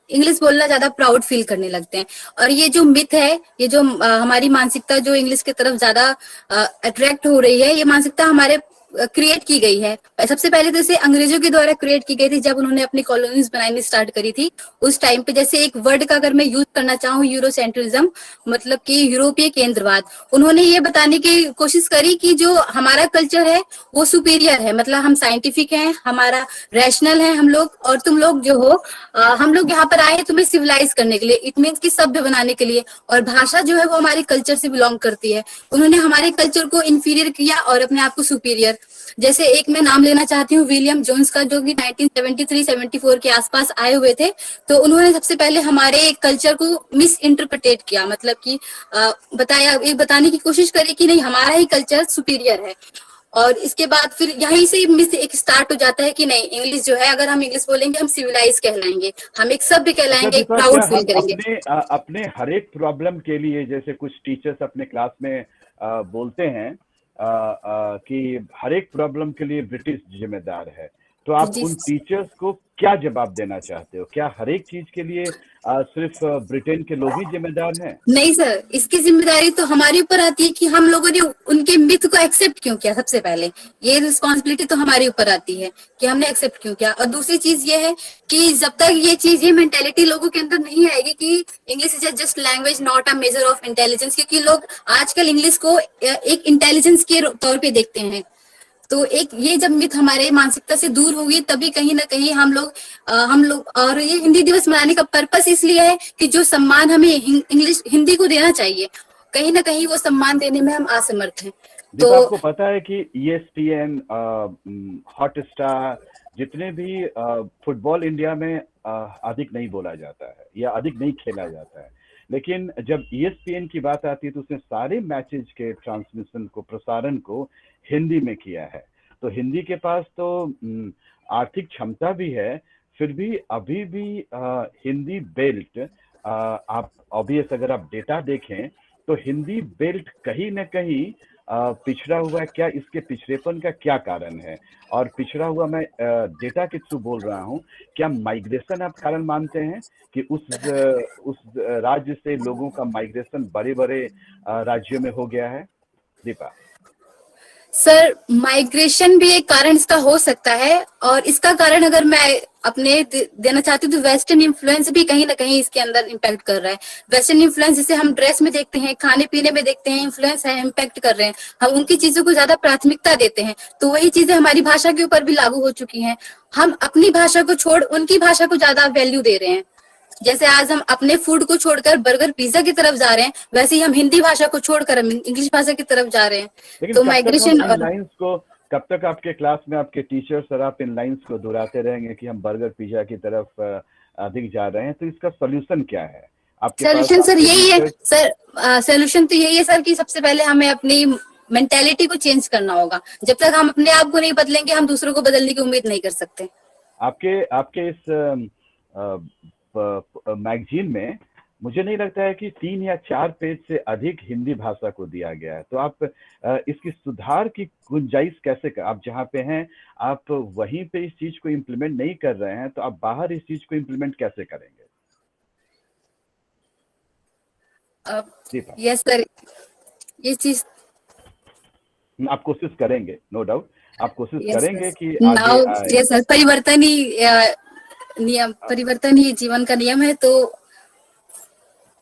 इंग्लिश बोलना ज्यादा प्राउड फील करने लगते हैं। और ये जो मिथ है, ये जो हमारी मानसिकता जो इंग्लिश की तरफ ज्यादा अट्रैक्ट हो रही है, ये मानसिकता हमारे क्रिएट की गई है। सबसे पहले तो इसे अंग्रेजों के द्वारा क्रिएट की गई थी, जब उन्होंने अपनी कॉलोनीज बनानी स्टार्ट करी थी उस टाइम पे। जैसे एक वर्ड का अगर मैं यूज करना चाहूँ, यूरोसेंट्रिज्म, मतलब कि यूरोपीय केंद्रवाद, उन्होंने ये बताने की कोशिश करी कि जो हमारा कल्चर है वो सुपीरियर है, मतलब हम साइंटिफिक हैं, हमारा रैशनल है हम लोग, और तुम लोग जो हो हम लोग यहाँ पर आए हैं तुम्हें सिविलाइज करने के लिए, इट मीन्स कि सभ्य बनाने के लिए। और भाषा जो है वो हमारे कल्चर से बिलोंग करती है। उन्होंने हमारे कल्चर को इंफीरियर किया और अपने आप को सुपीरियर। जैसे एक मैं नाम लेना चाहती हूँ विलियम जोन्स का, जो कि 1973-74 के आसपास आए हुए थे। तो उन्होंने सबसे पहले हमारे कल्चर को मिस इंटरप्रिटेट किया, मतलब कि बताया, ये बताने की कोशिश करी कि नहीं हमारा ही कल्चर सुपीरियर है। और इसके बाद फिर यहीं से मिस एक स्टार्ट हो जाता है कि नहीं, इंग्लिश जो है, अगर हम इंग्लिश बोलेंगे हम सिविलाइज कहलाएंगे, हम एक सभ्य कहलाएंगे, एक प्राउड फील करेंगे। अपने हर एक प्रॉब्लम के लिए, जैसे कुछ टीचर्स अपने क्लास में बोलते हैं कि हर एक प्रॉब्लम के लिए ब्रिटिश जिम्मेदार है, तो आप उन टीचर्स को क्या जवाब देना चाहते हो? क्या हर एक चीज के लिए सिर्फ ब्रिटेन के लोग ही जिम्मेदार हैं? नहीं सर, इसकी जिम्मेदारी तो हमारे ऊपर आती है कि हम लोगों ने उनके मिथ को एक्सेप्ट क्यों किया। सबसे पहले ये रिस्पॉन्सिबिलिटी तो हमारे ऊपर आती है कि हमने एक्सेप्ट क्यों किया। और दूसरी चीज ये है कि जब तक ये चीज, ये मेंटेलिटी लोगों के अंदर नहीं आएगी कि English is just language not a measure of intelligence, क्योंकि लोग आजकल इंग्लिश को एक इंटेलिजेंस के तौर पे देखते हैं। तो एक ये जब मिथ हमारे मानसिकता से दूर होगी, तभी कहीं ना कहीं हम लोग और ये हिंदी दिवस मनाने का पर्पस इसलिए है कि जो सम्मान हमें इंग्लिश हिंदी को देना चाहिए, कहीं ना कहीं वो सम्मान देने में हम असमर्थ हैं। तो आपको पता है कि ESPN, हॉटस्टार, जितने भी फुटबॉल इंडिया में अधिक नहीं बोला जाता है या अधिक नहीं खेला जाता है, लेकिन जब ESPN की बात आती है तो उसने सारे मैचेज के ट्रांसमिशन को, प्रसारण को हिंदी में किया है। तो हिंदी के पास तो आर्थिक क्षमता भी है, फिर भी अभी भी हिंदी बेल्ट, आप ऑब्वियस अगर आप डेटा देखें तो हिंदी बेल्ट कहीं ना कहीं पिछड़ा हुआ है। क्या इसके पिछड़ेपन का क्या कारण है? और पिछड़ा हुआ मैं डेटा के थ्रू बोल रहा हूँ, क्या माइग्रेशन आप कारण मानते हैं कि उस राज्य से लोगों का माइग्रेशन बड़े बड़े राज्यों में हो गया है? दीपा सर, माइग्रेशन भी एक कारण इसका हो सकता है, और इसका कारण अगर मैं अपने देना चाहती हूँ तो वेस्टर्न इन्फ्लुएंस भी कहीं ना कहीं इसके अंदर इम्पैक्ट कर रहा है। वेस्टर्न इन्फ्लुएंस जिसे हम ड्रेस में देखते हैं, खाने पीने में देखते हैं, इन्फ्लुएंस है, इम्पैक्ट कर रहे हैं। हम उनकी चीजों को ज्यादा प्राथमिकता देते हैं, तो वही चीजें हमारी भाषा के ऊपर भी लागू हो चुकी हैं। हम अपनी भाषा को छोड़ उनकी भाषा को ज्यादा वैल्यू दे रहे हैं। जैसे आज हम अपने फूड को छोड़कर बर्गर पिज्जा की तरफ जा रहे हैं, वैसे ही हम हिंदी भाषा को छोड़कर हम इंग्लिश भाषा की तरफ जा रहे हैं। तो माइग्रेशन कब तक आपके क्लास में आपके टीचर्स और आप इन लाइंस को दोहराते रहेंगे कि हम बर्गर पिज्जा की तरफ अधिक जा रहे हैं? तो इसका सोल्यूशन क्या है आपके पास? सोल्यूशन सर यही है सर, सोल्यूशन तो यही है सर कि सबसे पहले हमें अपनी मेंटेलिटी को चेंज करना होगा। जब तक हम अपने आप को नहीं बदलेंगे, हम दूसरों को बदलने की उम्मीद नहीं कर सकते। आपके इस मैगजीन में मुझे नहीं लगता है कि 3 या 4 पेज से अधिक हिंदी भाषा को दिया गया है। तो आप इसकी सुधार की गुंजाइश कैसे कर, आप जहाँ पे हैं आप वहीं पे इस चीज को इम्प्लीमेंट नहीं कर रहे हैं, तो आप बाहर इस चीज को इम्प्लीमेंट कैसे करेंगे? यस सर, ये चीज आप कोशिश करेंगे, नो डाउट आप कोशिश करेंगे कि आगे सर, परिवर्तन ही जीवन का नियम है। तो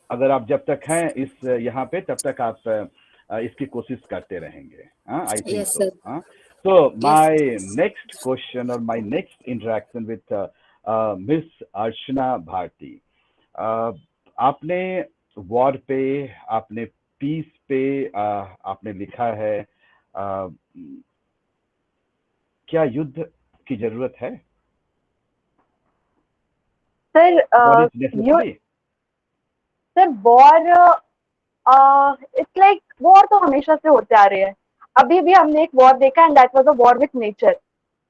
अगर आप जब तक हैं इस यहाँ पे, तब तक आप इसकी कोशिश करते रहेंगे। I think so. So my next question or my next interaction with Miss Archana Bharti, आपने वॉर पे, आपने पीस पे आपने लिखा है, क्या युद्ध की जरूरत है? Sir war it's like, war तो हमेशा से होते आ रहे हैं। अभी भी हमने एक वॉर देखा and that was a war with nature.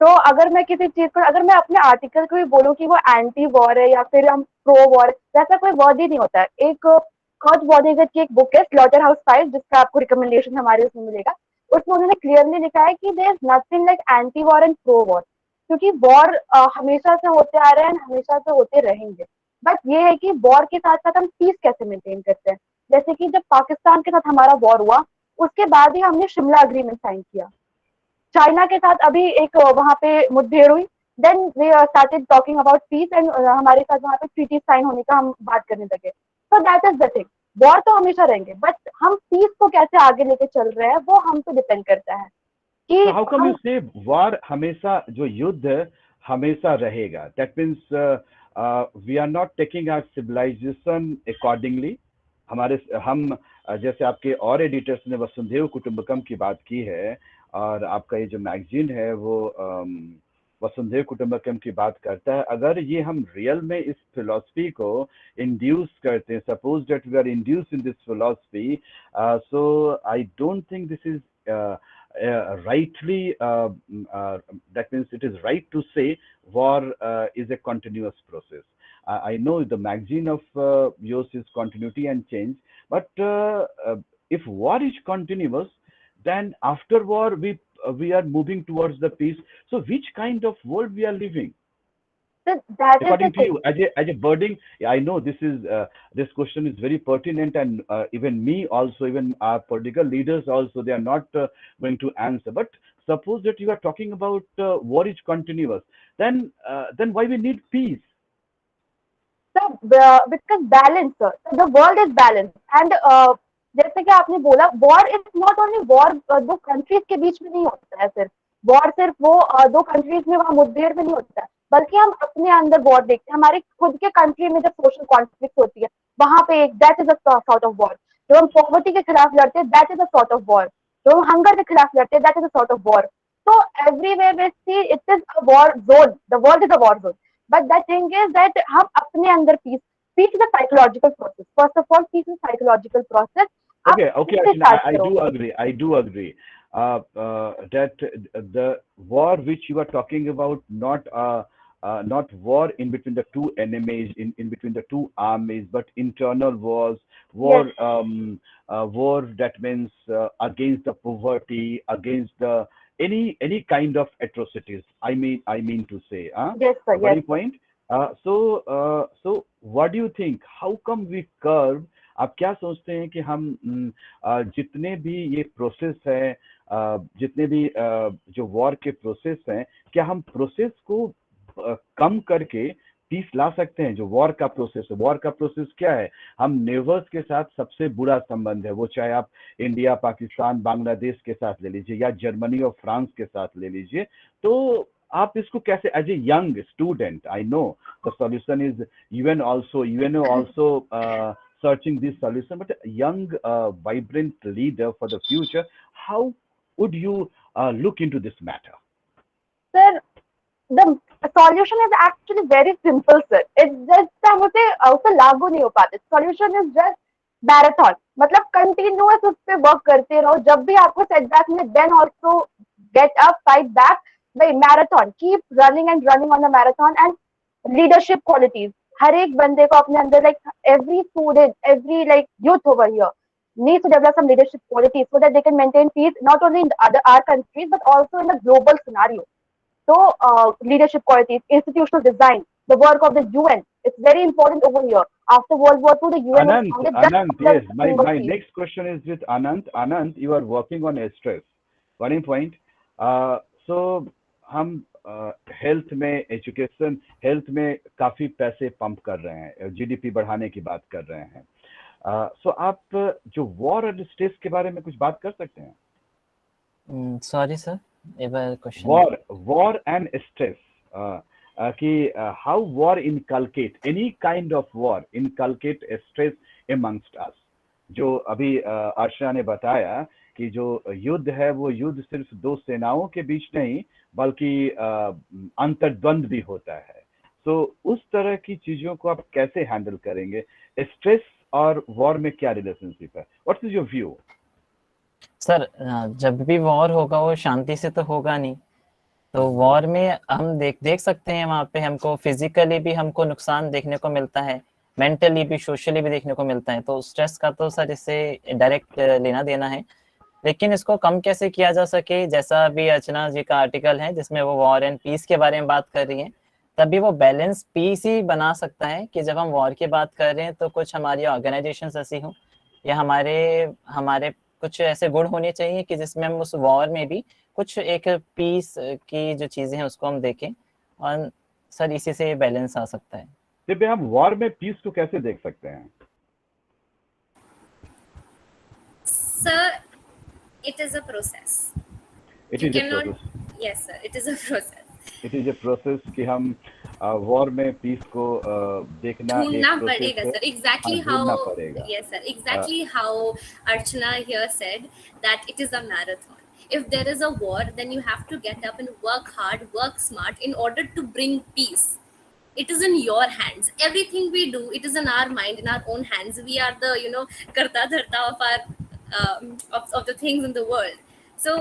तो अगर मैं किसी चीज को, अगर मैं अपने आर्टिकल को भी बोलूं कि वो एंटी वॉर है या फिर हम प्रो वॉर, वैसा कोई वर्ड ही नहीं होता है। एक कर्ट वॉनेगट की एक बुक है स्लॉटर हाउस 5, जिसका आपको रिकमेंडेशन हमारे उसमें मिलेगा। उसमें उन्होंने क्लियरली लिखा है कि there is nothing like anti war and pro war, क्योंकि वॉर हमेशा से होते आ रहे हैं, हमेशा से होते रहेंगे। बट ये है कि वॉर के साथ साथ हम पीस कैसे मेंटेन करते हैं। जैसे कि जब पाकिस्तान के साथ हमारा वॉर हुआ, उसके बाद ही हमने शिमला अग्रीमेंट साइन किया। चाइना के साथ अभी एक वहां पे मुठभेड़ हुई, then we started talking about peace and हमारे साथ वहां पे ट्रीटी साइन होने का हम बात करने लगे। So that is the thing, war तो हमेशा रहेंगे, बट हम पीस को कैसे आगे लेके चल रहे हैं वो हम पे डिपेंड करता है कि So how come you say war हमेशा, जो युद्ध हमेशा रहेगा? That means we are not taking our civilization accordingly. हमारे हम जैसे आपके और एडिटर्स ने वसुंधैव कुटुंबकम की बात की है, और आपका ये जो मैगजीन है वो वसुंधैव कुटुंबकम की बात करता है। अगर ये हम रियल में इस फिलॉसफी को इंड्यूस करते हैं, suppose that we are induce in this philosophy, so I don't think this is rightly, that means it is right to say war is a continuous process. I know the magazine of yours is continuity and change, but if war is continuous, then after war we are moving towards the peace. So which kind of world we are living? that is According the to thing. you, as a birding, I know this is this question is very pertinent, and even me also, even our political leaders also, they are not going to answer. But suppose that you are talking about war is continuous, then why we need peace? So because balance, sir, so the world is balanced, and जैसे कि आपने बोला, war is not only war दो countries के बीच में नहीं होता है सिर्फ, वॉर सिर्फ वो दो कंट्रीज में वहां मुठभेड़ में नहीं होता है, बल्कि हम अपने अंदर वॉर देखते हैं। हमारे खुद के कंट्री में जब सोशल कॉन्फ्लिक्ट होती है, वहां पे एक that is a sort of war. जो हम पॉवर्टी के खिलाफ लड़ते हैं, that is a sort of war. जो हम हंगर के खिलाफ लड़ते हैं, that is a sort of war. तो everywhere we see it is a war zone, the world is a war zone. But that thing is that हम अपने अंदर peace is a psychological process. First of all, peace is psychological process. Okay, Archana, I do agree that the war which you are talking about, not war in between the two enemies, in between the two armies, but internal wars, war, Yes. war that means against the poverty, against the any kind of atrocities. I mean to say, Yes, sir. Very Yes. point. So what do you think? How come we curb? आप क्या सोचते हैं कि हम जितने भी ये process है, जितने भी जो वॉर के प्रोसेस हैं, क्या हम प्रोसेस को कम करके पीस ला सकते हैं? जो वॉर का प्रोसेस है, वॉर का प्रोसेस क्या है? हम नेबर्स के साथ सबसे बुरा संबंध है, वो चाहे आप इंडिया, पाकिस्तान, बांग्लादेश के साथ ले लीजिए, या जर्मनी और फ्रांस के साथ ले लीजिए। तो आप इसको कैसे, as a young student, I know the solution is UNO also searching this solution, but a young vibrant leader for the future, how would you look into this matter? Sir, the solution is actually very simple, sir. It's just हम उसे लागू नहीं हो पाते। Solution is just marathon, मतलब continuous उस पे work करते रहो। जब भी आपको setback में, then also get up, fight back. भाई marathon, keep running and running on the marathon, and leadership qualities. हर एक बंदे को अपने अंदर, like every student, every like youth over here needs to develop some leadership qualities so that they can maintain peace not only in our countries but also in the global scenario. So leadership qualities, institutional design, the work of the UN, it's very important over here. After World War II, the UN was founded just Anant, for the yes, my peace. next question is with Anant. Anant, you are working on stress. One point. So हम health में, education, health में काफी पैसे pump कर रहे हैं, GDP बढ़ाने की बात कर रहे हैं। सो आप जो वॉर और स्ट्रेस के बारे में कुछ बात कर सकते हैं? सॉरी सर, एक बार क्वेश्चन। वॉर एंड स्ट्रेस, कि how war inculcate, any kind of war inculcate stress amongst अस। जो अभी अर्चना ने बताया कि जो युद्ध है, वो युद्ध सिर्फ दो सेनाओं के बीच नहीं, बल्कि अंतर्द्वंद भी होता है। तो उस तरह की चीजों को आप कैसे हैंडल करेंगे? स्ट्रेस और वॉर में क्या रिलेशनशिप है? What is your view? Sir, जब भी वॉर होगा वो शांति से तो होगा नहीं। तो वॉर में हम देख सकते हैं, वहाँ पे हमको फिजिकली भी हमको नुकसान देखने को मिलता है, मेंटली भी, सोशली भी देखने को मिलता है। तो स्ट्रेस का तो सर इससे डायरेक्ट लेना देना है। लेकिन इसको कम कैसे किया जा सके, जैसा अभी अर्चना जी का आर्टिकल है जिसमें वो वॉर एंड पीस के बारे में बात कर रही है, तभी वो बैलेंस पीस ही बना सकता है कि जब हम वॉर की बात कर रहे हैं तो कुछ हमारी ऑर्गेनाइजेशंस ऐसी हों या हमारे हमारे कुछ ऐसे गुण होने चाहिए कि जिसमें हम उस वॉर में भी कुछ एक पीस की जो चीजें हैं उसको हम देखें, और सर इसी से बैलेंस आ सकता है। दिव्या, हम वॉर में पीस को कैसे देख सकते हैं? Sir, it is a process. It You is a cannot. process. Yes, sir. It is a process. It is a process कि हम वॉर में पीस को देखना एक ढूंढना प्रोसेस पड़ेगा है। sir. Exactly हाँ, ढूंढना how. पड़ेगा। Yes, sir. Exactly how Archana here said that it is a marathon. If there is a war, then you have to get up and work hard, work smart in order to bring peace. It is in your hands. Everything we do, it is in our mind, in our own hands. We are the karta dharta of our of the things in the world. So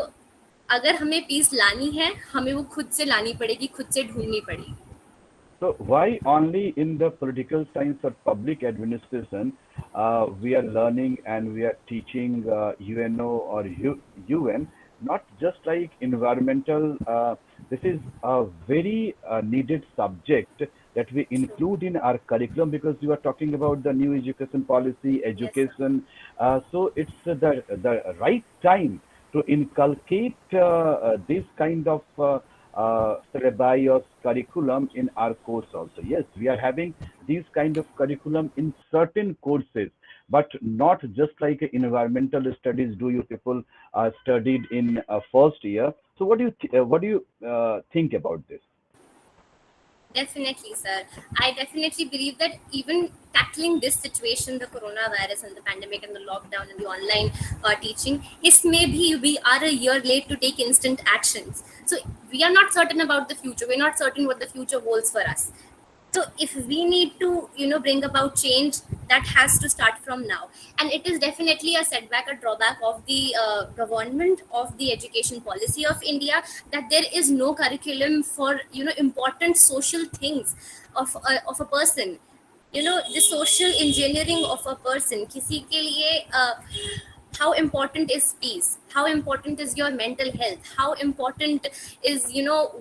अगर हमें piece लानी है, हमें वो खुद से लानी पड़ेगी, खुद से ढूंढनी पड़ेगी। So why only in the political science or public administration we are learning and we are teaching UNO or UN, not just like environmental? This is a very needed subject that we include in our curriculum, because you are talking about the new education policy, education. So it's the right time to inculcate this kind of syllabi or curriculum in our course also. Yes, we are having these kind of curriculum in certain courses, but not just like environmental studies do you people studied in first year. So what do you think about this? Definitely, sir. I definitely believe that even tackling this situation, the coronavirus and the pandemic and the lockdown and the online teaching, is maybe we are a year late to take instant actions. So we are not certain about the future. We're not certain what the future holds for us. So if we need to, bring about change, that has to start from now. And it is definitely a setback, a drawback of the government, of the education policy of India, that there is no curriculum for, important social things of a person. The social engineering of a person. किसी के लिए how important is peace, how important is your mental health, how important is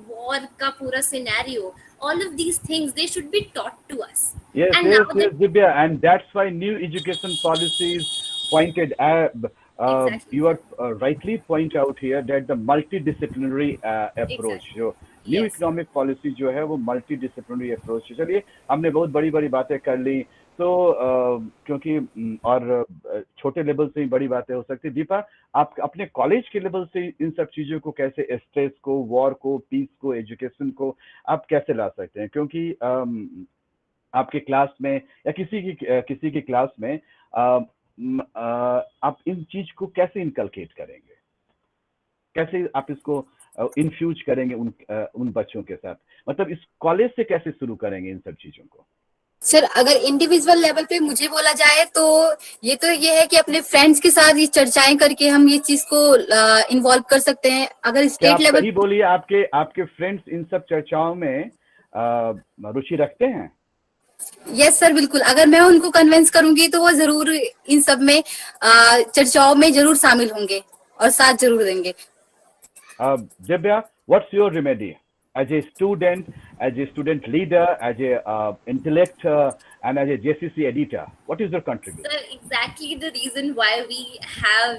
war ka pura scenario. All of these things, they should be taught to us. Yes, And yes, now yes, Divya, and that's why new education policies pointed at, Exactly. you are rightly point out here that the multidisciplinary approach, Exactly. जो new Yes. Economic policy जो है वो multidisciplinary approach है। चलिए, हमने बहुत बड़ी बड़ी बातें कर ली, तो क्योंकि और छोटे लेवल से ही बड़ी बातें हो सकती। दीपा, आप अपने कॉलेज के लेवल से इन सब चीजों को कैसे, स्ट्रेस को, वॉर को, पीस को, एजुकेशन को आप कैसे ला सकते हैं? क्योंकि आपके क्लास में या किसी की क्लास में आप इन चीज को कैसे इनकलकेट करेंगे, कैसे आप इसको इन्फ्यूज करेंगे उन बच्चों के साथ, मतलब इस कॉलेज से कैसे शुरू करेंगे इन सब चीजों को? सर, अगर इंडिविजुअल लेवल पे मुझे बोला जाए तो ये है कि अपने फ्रेंड्स के साथ ये चर्चाएं करके हम ये चीज को इन्वॉल्व कर सकते हैं। अगर स्टेट लेवल, सही बोलिए, आपके फ्रेंड्स इन सब चर्चाओं में रुचि रखते हैं? यस सर, बिल्कुल। अगर मैं उनको कन्विंस करूंगी तो वो जरूर इन सब में चर्चाओं में जरूर शामिल होंगे और साथ जरूर देंगे। Divya, what's your remedy as a student leader, as a intellect, and as a JCC editor? What is your contribution? Sir, exactly the reason why we have,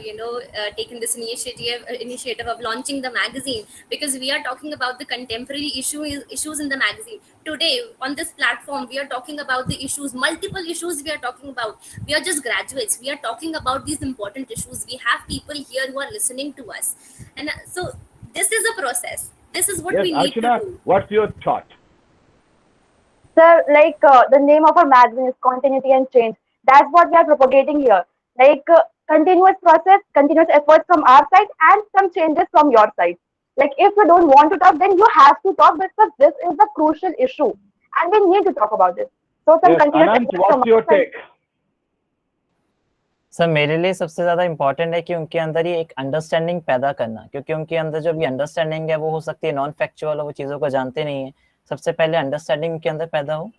taken this initiative of launching the magazine, because we are talking about the contemporary issues in the magazine. Today, on this platform, we are talking about the issues, multiple issues we are talking about. We are just graduates. We are talking about these important issues. We have people here who are listening to us. And so this is a process. This is what Yes, we need Archana, to do. what's your thought? Sir, like the name of our magazine is Continuity and Change. That's what we are propagating here. Like continuous process, continuous efforts from our side, and some changes from your side. Like if you don't want to talk, then you have to talk, because this is the crucial issue, and we need to talk about this. So some Yes, continuous Anant, efforts what's from your our side. take? Sir, मेरे लिए सबसे ज्यादा important है कि उनके अंदर ये एक अंडरस्टैंडिंग पैदा करना, क्योंकि उनके अंदर जो भी अंडरस्टैंडिंग है वो हो सकती है नॉन फैक्चुअल, और वो चीज़ों को जानते नहीं है। सबसे पहले अंडरस्टैंडिंग उनके अंदर पैदा हो।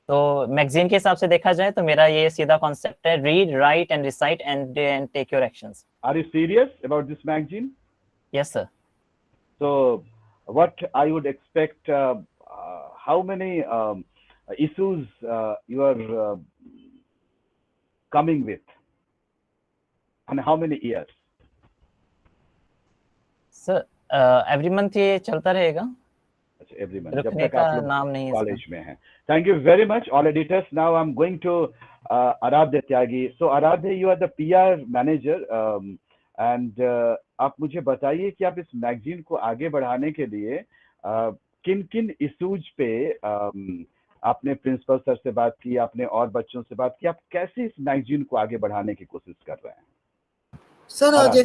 तो मैगजीन के हिसाब से देखा जाए तो मेरा ये सीधा कॉन्सेप्ट है, read, write and recite and take your actions. Are you serious about this magazine? Yes, sir. So, what I would expect, how many issues you are coming with, and how many years? Sir every month ये चलता रहेगा, अच्छा, every month, जब रुकने तक का आप लोग नाम नहीं है इसका। कॉलेज में हैं. Thank you very much, all editors. Now I'm going to Aradhya Tyagi. So Aradhya, you are the PR manager, and आप मुझे बताइए कि आप इस मैगजीन को आगे बढ़ाने के लिए किन किन इश्यूज पे आपने प्रिंसिपल सर से बात की, आपने और बच्चों से बात की, आप कैसे इस मैगजीन को आगे बढ़ाने की कोशिश कर रहे हैं? सर आराध्या।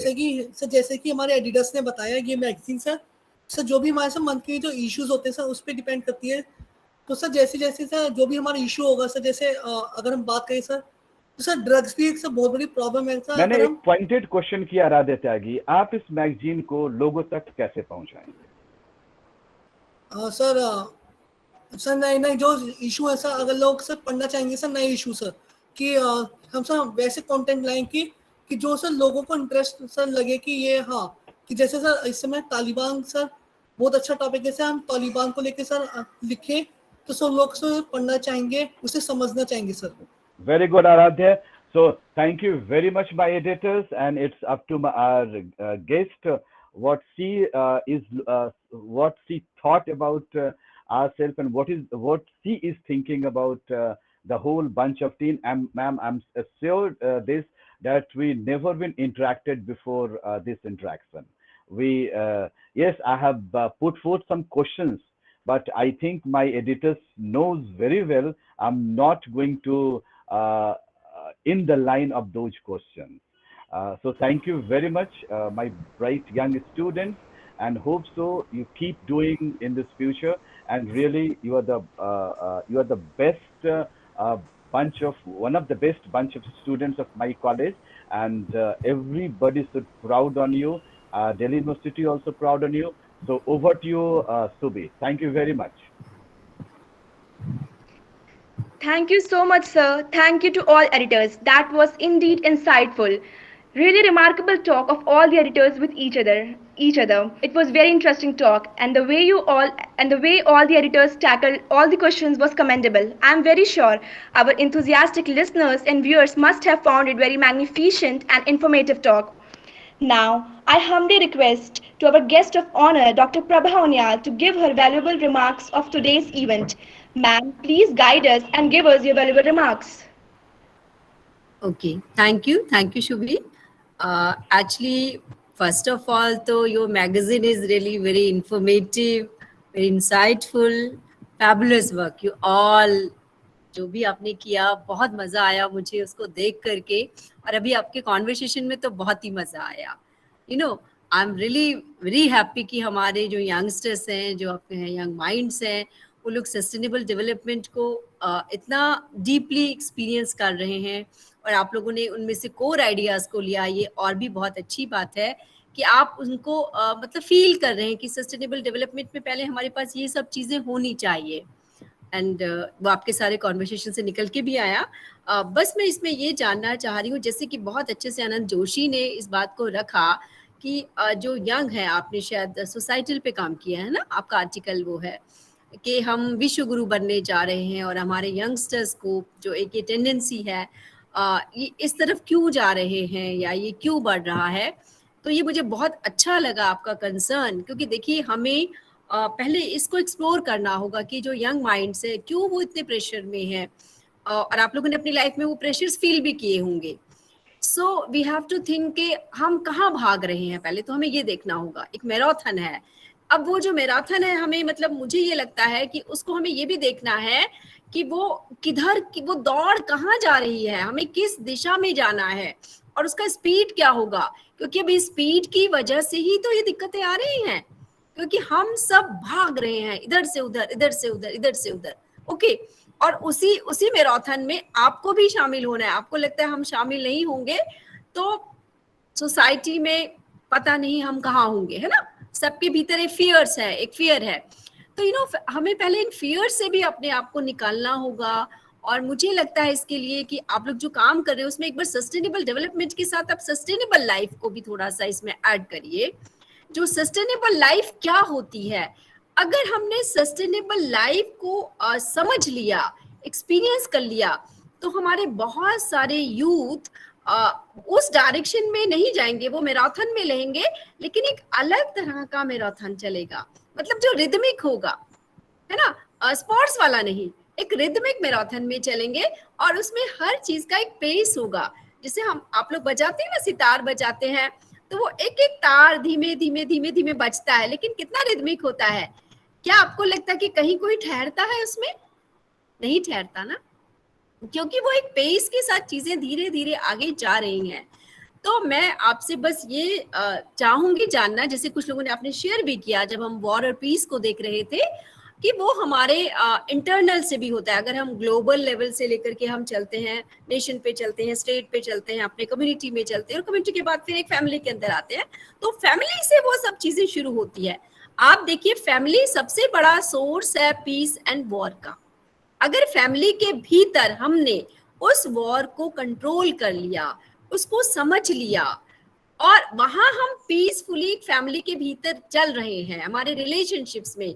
जैसे कि हमारे एडिटर्स ने बताया, ये मैगजीन सर जो भी हमारे सर मंथ के जो इश्यूज होते हैं सर उस पर डिपेंड करती है। तो सर जैसे सर जो भी हमारा इशू होगा सर, जैसे अगर हम बात करें सर, तो सर ड्रग्स भी एक सर बहुत बड़ी प्रॉब्लम है सर। मैंने एक पॉइंटेड क्वेश्चन किया आराध्या त्यागी, आप इस मैगजीन को लोगों तक कैसे पहुंचाएंगे? सर नए जो इशू है सर, अगर लोग सर पढ़ना चाहेंगे सर नए इशू सर, कि हम सर वैसे कंटेंट लाएं कि जो सर लोगों को इंटरेस्ट सर लगे, कि ये हाँ, कि जैसे सर इस समय तालिबान सर बहुत अच्छा टॉपिक है सर, हम तालिबान को लेके सर लिखें तो सब लोग सर पढ़ना चाहेंगे, उसे समझना चाहेंगे sir. Very good, Aradhya. So thank you very much, my editors, and it's up to our guest what she thought about ourselves and what she is thinking about the whole bunch of team. And ma'am, I'm sure that we never been interacted before this interaction. Yes, I have put forth some questions, but I think my editors knows very well I'm not going to in the line of those questions. So thank you very much, my bright young students, and hope so you keep doing in this future. And really, you are the best one of the best bunch of students of my college, and everybody should proud on you. Delhi University also proud on you. So over to you, Subi. Thank you very much. Thank you so much, sir. Thank you to all editors. That was indeed insightful. Really remarkable talk of all the editors with each other. It was very interesting talk, and the way all the editors tackled all the questions was commendable. I am very sure our enthusiastic listeners and viewers must have found it very magnificent and informative talk. Now, I humbly request to our guest of honor, Dr. Prabha Onyal, to give her valuable remarks of today's event. Ma'am, please guide us and give us your valuable remarks. Okay, thank you, Shubhi. Actually, first of all, though, your magazine is really very informative, very insightful, fabulous work. You all, जो भी आपने किया, बहुत मजा आया मुझे उसको देख करके, और अभी आपके कॉन्वर्सेशन में तो बहुत ही मजा आया. You know, I'm really very happy कि हमारे जो यंगस्टर्स हैं, जो आपके हैं यंग माइंड्स हैं, वो लोग सस्टेनेबल डेवलपमेंट को इतना डीपली एक्सपीरियंस कर रहे हैं, और आप लोगों ने उनमें से कोर आइडियाज़ को लिया. ये और भी बहुत अच्छी बात है कि आप उनको मतलब फील कर रहे हैं कि सस्टेनेबल डेवलपमेंट में पहले हमारे पास ये सब चीज़ें होनी चाहिए. एंड वो आपके सारे कॉन्वर्सेशन से निकल के भी आया. बस मैं इसमें ये जानना चाह रही हूँ, जैसे कि बहुत अच्छे से आनंद जोशी ने इस बात को रखा कि जो यंग है, आपने शायद सोसाइटल पे काम किया है ना, आपका आर्टिकल वो है कि हम विश्व गुरु बनने जा रहे हैं, और हमारे यंगस्टर्स को जो एक ये टेंडेंसी है ये इस तरफ क्यों जा रहे हैं या ये क्यों बढ़ रहा है. तो ये मुझे बहुत अच्छा लगा आपका कंसर्न, क्योंकि देखिए हमें पहले इसको एक्सप्लोर करना होगा कि जो यंग माइंड्स है क्यों वो इतने प्रेशर में है, और आप लोगों ने अपनी लाइफ में वो प्रेशर्स फील भी किए होंगे. So we have to think कि हम कहाँ भाग रहे हैं. पहले तो हमें ये देखना होगा, एक मैराथन है. अब वो जो मैराथन है, हमें मतलब मुझे ये लगता है कि उसको हमें ये भी देखना है कि वो किधर की वो दौड़ कहाँ जा रही है, हमें किस दिशा में जाना है, और उसका स्पीड क्या होगा. क्योंकि अभी स्पीड की वजह से ही तो ये दिक्कतें आ रही हैं, क्योंकि हम सब भाग रहे हैं इधर से उधर, इधर से उधर, इधर से उधर. ओके, और उसी मैराथन में आपको भी शामिल होना है. आपको लगता है हम शामिल नहीं होंगे तो सोसाइटी में पता नहीं हम कहाँ होंगे, है ना. सबके भीतर एक फियर है. तो हमें पहले इन फियर से भी अपने आप को निकालना होगा, और मुझे लगता है इसके लिए कि आप लोग जो काम कर रहे हो उसमें एक बार सस्टेनेबल डेवलपमेंट के साथ आप सस्टेनेबल लाइफ को भी थोड़ा सा इसमें ऐड करिए। जो सस्टेनेबल लाइफ क्या होती है, अगर हमने सस्टेनेबल लाइफ को समझ लिया, एक्सपीरियंस कर लिया, तो हमारे बहुत सारे यूथ उस डायरेक्शन में नहीं जाएंगे, वो मैराथन में लेंगे, लेकिन एक अलग तरह का मैराथन चलेगा, मतलब जो रिदमिक होगा, है ना, स्पोर्ट्स वाला नहीं, एक रिदमिक मैराथन में चलेंगे और उसमें हर चीज का एक पेस होगा। जैसे आप लोग बजाते हैं ना, सितार बजाते हैं, तो वो एक एक तार धीमे धीमे धीमे धीमे बजता है, लेकिन कितना रिदमिक होता है। क्या आपको लगता है कि कहीं कोई ठहरता है उसमें? नहीं ठहरता ना, क्योंकि वो एक पेस के साथ चीजें धीरे धीरे आगे जा रही हैं। तो मैं आपसे बस ये चाहूंगी जानना, जैसे कुछ लोगों ने आपने शेयर भी किया जब हम वॉर और पीस को देख रहे थे, कि वो हमारे इंटरनल से भी होता है। अगर हम ग्लोबल लेवल से लेकर के हम चलते हैं, नेशन पे चलते हैं, स्टेट पे चलते हैं, अपने कम्युनिटी में चलते हैं, और कम्युनिटी के बाद फिर एक फैमिली के अंदर आते हैं, तो फैमिली से वो सब चीजें शुरू होती है। आप देखिए, फैमिली सबसे बड़ा सोर्स है पीस एंड वॉर का। अगर फैमिली के भीतर हमने उस वॉर को कंट्रोल कर लिया, उसको समझ लिया, और वहां हम पीसफुली फैमिली के भीतर चल रहे हैं, हमारे रिलेशनशिप्स में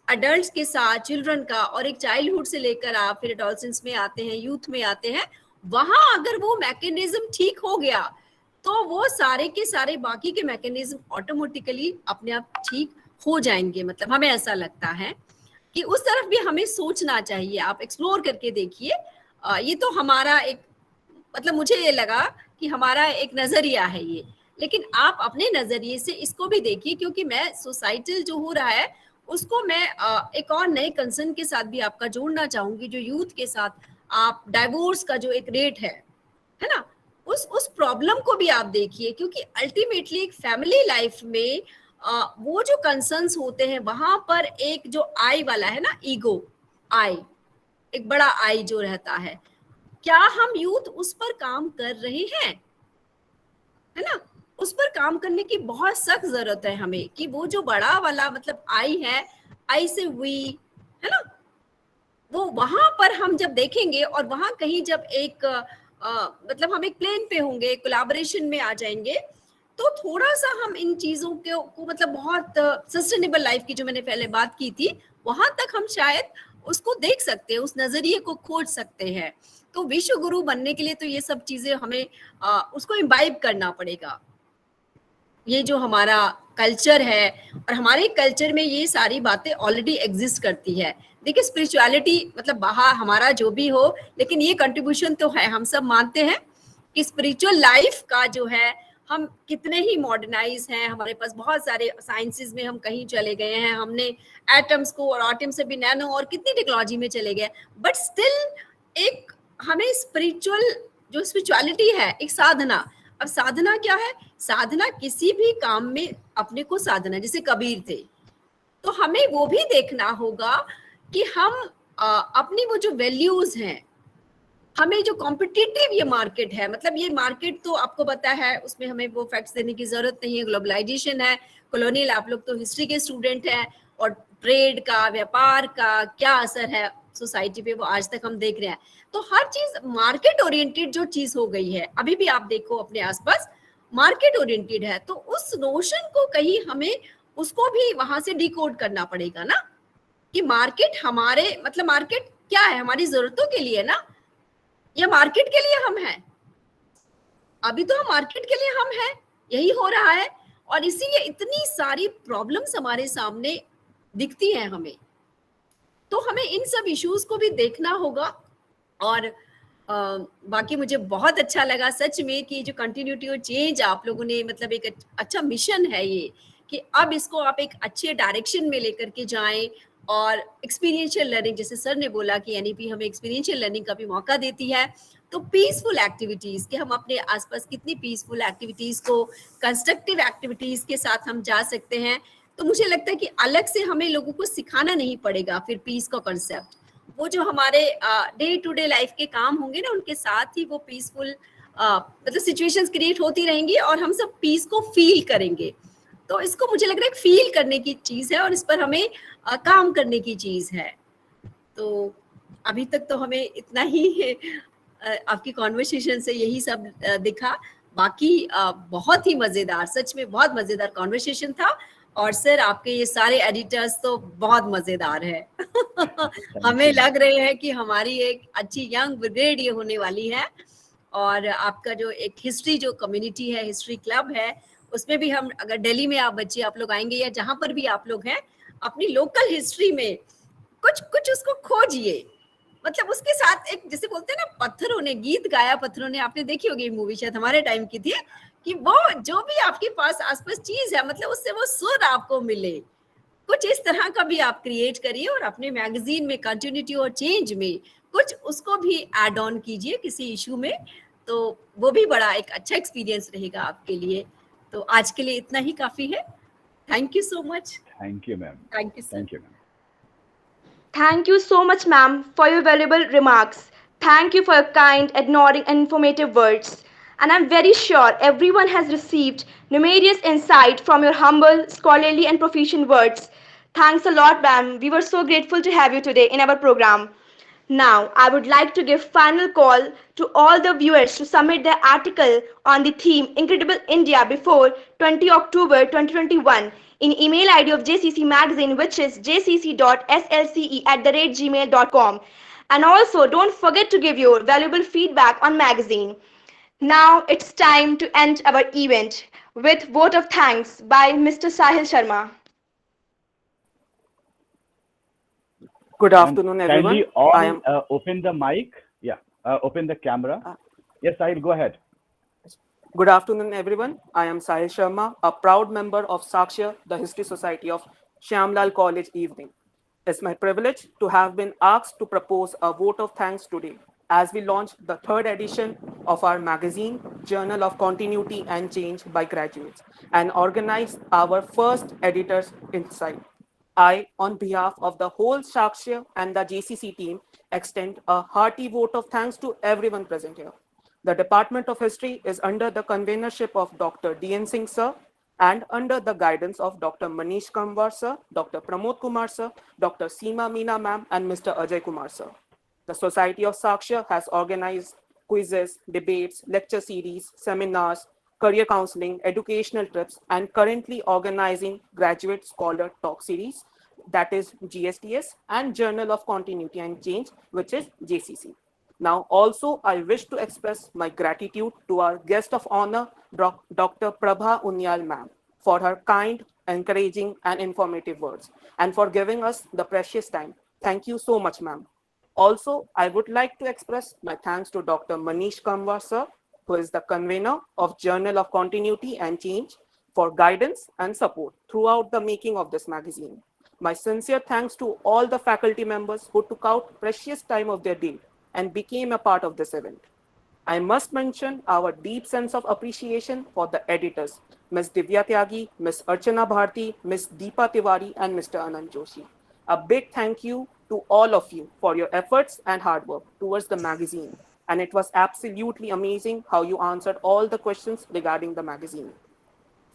अडल्ट्स के साथ, चिल्ड्रन का, और एक चाइल्डहुड से लेकर आप फिर एडोलसेंस में आते हैं, यूथ में आते हैं, वहां अगर वो मैकेनिज्म ठीक हो गया, तो वो सारे के सारे बाकी के मैकेनिज्म ऑटोमेटिकली अपने आप ठीक हो जाएंगे। मतलब हमें ऐसा लगता है कि उस तरफ भी हमें सोचना चाहिए। आप एक्सप्लोर करके देखिए। ये तो हमारा एक, मतलब मुझे ये लगा कि हमारा एक नजरिया है ये, लेकिन आप अपने नजरिए से इसको भी देखिए, क्योंकि मैं सोसाइटल जो हो रहा है उसको मैं एक और नए कंसर्न के साथ भी आपका जोड़ना चाहूंगी, जो यूथ के साथ आप डाइवोर्स का जो एक रेट है ना, उस प्रॉब्लम को भी आप देखिए, क्योंकि अल्टीमेटली एक फैमिली लाइफ में वो जो कंसर्न्स होते हैं, वहां पर एक जो आई वाला है ना, ईगो आई, एक बड़ा आई जो रहता है, क्या हम यूथ उस पर काम कर रहे हैं? है ना, उस पर काम करने की बहुत सख्त जरूरत है हमें, कि वो जो बड़ा वाला मतलब आई है, आई से वी, है ना, वो वहां पर हम जब देखेंगे, और वहां कहीं जब एक मतलब हम एक प्लेन पे होंगे, कोलैबोरेशन में आ जाएंगे, तो थोड़ा सा हम इन चीजों को मतलब बहुत सस्टेनेबल लाइफ की जो मैंने पहले बात की थी, वहां तक हम शायद उसको देख सकते हैं, उस नजरिए को खोज सकते हैं। तो विश्व गुरु बनने के लिए तो ये सब चीजें हमें उसको इम्बाइब करना पड़ेगा। ये जो हमारा कल्चर है, और हमारे कल्चर में ये सारी बातें ऑलरेडी एग्जिस्ट करती है। देखिए, स्पिरिचुअलिटी मतलब बाहर हमारा जो भी हो, लेकिन ये कंट्रीब्यूशन तो है, हम सब मानते हैं कि स्पिरिचुअल लाइफ का जो है, हम कितने ही मॉडर्नाइज हैं, हमारे पास बहुत सारे साइंसेस में हम कहीं चले गए हैं, हमने एटम्स को और एटम से भी नैनो और कितनी टेक्नोलॉजी में चले गए, बट स्टिल एक हमें स्पिरिचुअल जो स्पिरिचुअलिटी है, एक साधना। अब साधना क्या है? साधना किसी भी काम में अपने को साधना, जैसे कबीर थे, तो हमें वो भी देखना होगा कि हम अपनी वो जो वैल्यूज हैं, हमें जो कॉम्पिटिटिव ये मार्केट है, मतलब ये मार्केट तो आपको पता है, उसमें हमें वो फैक्ट्स देने की जरूरत नहीं है, ग्लोबलाइजेशन है, कॉलोनियल, आप लोग तो हिस्ट्री के स्टूडेंट हैं, और ट्रेड का, व्यापार का क्या असर है सोसाइटी पे, वो आज तक हम देख रहे हैं। तो हर चीज मार्केट ओरिएंटेड जो चीज हो गई है, अभी भी आप देखो अपने आसपास मार्केट ओरिएंटेड है, तो उस नोशन को कहीं हमें उसको भी वहां से डिकोड करना पड़ेगा ना, कि मार्केट हमारे मतलब मार्केट क्या है, हमारी जरूरतों के लिए ना, या मार्केट के लिए हम हैं? अभी तो हम मार्केट के लिए हम हैं, यही हो रहा है, और इसीलिए इतनी सारी प्रॉब्लम्स हमारे सामने दिखती हैं हमें। तो हमें इन सब इश्यूज को भी देखना होगा। और बाकी मुझे बहुत अच्छा लगा सच में कि जो कंटिन्यूटी और चेंज आप लोगों ने, मतलब एक अच्छा मिशन है ये, कि अब इसको आप एक अच्छे डायरेक्शन में लेकर के जाएं, और एक्सपीरियंशियल लर्निंग, जैसे सर ने बोला कि एनईपी हमें एक्सपीरियंशियल लर्निंग का भी मौका देती है, तो पीसफुल एक्टिविटीज के हम अपने आसपास कितनी पीसफुल एक्टिविटीज को कंस्ट्रक्टिव एक्टिविटीज के साथ हम जा सकते हैं। तो मुझे लगता है कि अलग से हमें लोगों को सिखाना नहीं पड़ेगा फिर पीस का कॉन्सेप्ट, वो जो हमारे डे टू डे लाइफ के काम होंगे ना, उनके साथ ही वो पीसफुल मतलब सिचुएशंस क्रिएट होती रहेंगी, और हम सब पीस को फील करेंगे। तो इसको मुझे लग रहा है फील करने की चीज है, और इस पर हमें काम करने की चीज है। तो अभी तक तो हमें इतना ही आपकी कॉन्वर्सेशन से यही सब दिखा। बाकी बहुत ही मजेदार, सच में बहुत मजेदार कॉन्वर्सेशन था। और सर आपके ये सारे एडिटर्स तो बहुत मजेदार है। हमें लग रहे हैं कि हमारी एक अच्छी यंग ब्रिगेड ये होने वाली है। और आपका जो एक हिस्ट्री जो कम्युनिटी है, हिस्ट्री क्लब है, उसमें भी हम अगर दिल्ली में आप लोग आएंगे या जहां पर भी आप लोग हैं, अपनी लोकल हिस्ट्री में कुछ कुछ उसको खोजिए। मतलब उसके साथ एक जैसे बोलते हैं ना, पत्थरों ने गीत गाया, पत्थरों ने, आपने देखी होगी मूवी, शायद हमारे टाइम की थी, कि वो जो भी आपके पास आसपास चीज है, मतलब उससे वो सुर आपको मिले। कुछ इस तरह का भी आप क्रिएट करिए और अपने मैगजीन में कंटिन्यूटी और चेंज में कुछ उसको भी ऐड ऑन कीजिए किसी इशू में, तो वो भी बड़ा एक अच्छा एक्सपीरियंस रहेगा आपके लिए। तो आज के लिए इतना ही काफी है। Thank you so much. Thank you ma'am. Thank you sir. Thank you ma'am. Thank you so much, ma'am, for your valuable remarks. Thank you for your kind, admiring, and informative words. And I'm very sure everyone has received numerous insight from your humble, scholarly, and proficient words. Thanks a lot, ma'am. We were so grateful to have you today in our program. Now, I would like to give final call to all the viewers to submit their article on the theme Incredible India before 20 October 2021 in email ID of JCC Magazine, which is jcc.slce@gmail.com. And also, don't forget to give your valuable feedback on magazine. Now, it's time to end our event with vote of thanks by Mr. Sahil Sharma. Good afternoon, everyone. Kindly all I am open the mic. Yeah, open the camera. Yes, Sahil, go ahead. Good afternoon, everyone. I am Sahil Sharma, a proud member of Sakshya, the History Society of Shyamlal College Evening. It's my privilege to have been asked to propose a vote of thanks today as we launch the 3rd edition of our magazine, Journal of Continuity and Change by Graduates, and organize our first Editor's Insight. I, on behalf of the whole Sakshya and the JCC team, extend a hearty vote of thanks to everyone present here. The Department of History is under the convenership of Dr. D.N. Singh sir and under the guidance of Dr. Manish Kamwar sir, Dr. Pramod Kumar sir, Dr. Seema Meena ma'am, and Mr. Ajay Kumar sir. The Society of Sakshya has organized quizzes, debates, lecture series, seminars, career counseling, educational trips, and currently organizing Graduate Scholar Talk Series, that is GSTS, and Journal of Continuity and Change, which is JCC. Now, also, I wish to express my gratitude to our guest of honor, Dr. Prabha Unyal ma'am, for her kind, encouraging, and informative words, and for giving us the precious time. Thank you so much, ma'am. Also, I would like to express my thanks to Dr. Manish Kamwar sir, who is the convener of Journal of Continuity and Change, for guidance and support throughout the making of this magazine. My sincere thanks to all the faculty members who took out precious time of their day and became a part of this event. I must mention our deep sense of appreciation for the editors, Ms. Divya Tyagi, Ms. Archana Bharti, Ms. Deepa Tiwari, and Mr. Anand Joshi. A big thank you to all of you for your efforts and hard work towards the magazine. And it was absolutely amazing how you answered all the questions regarding the magazine.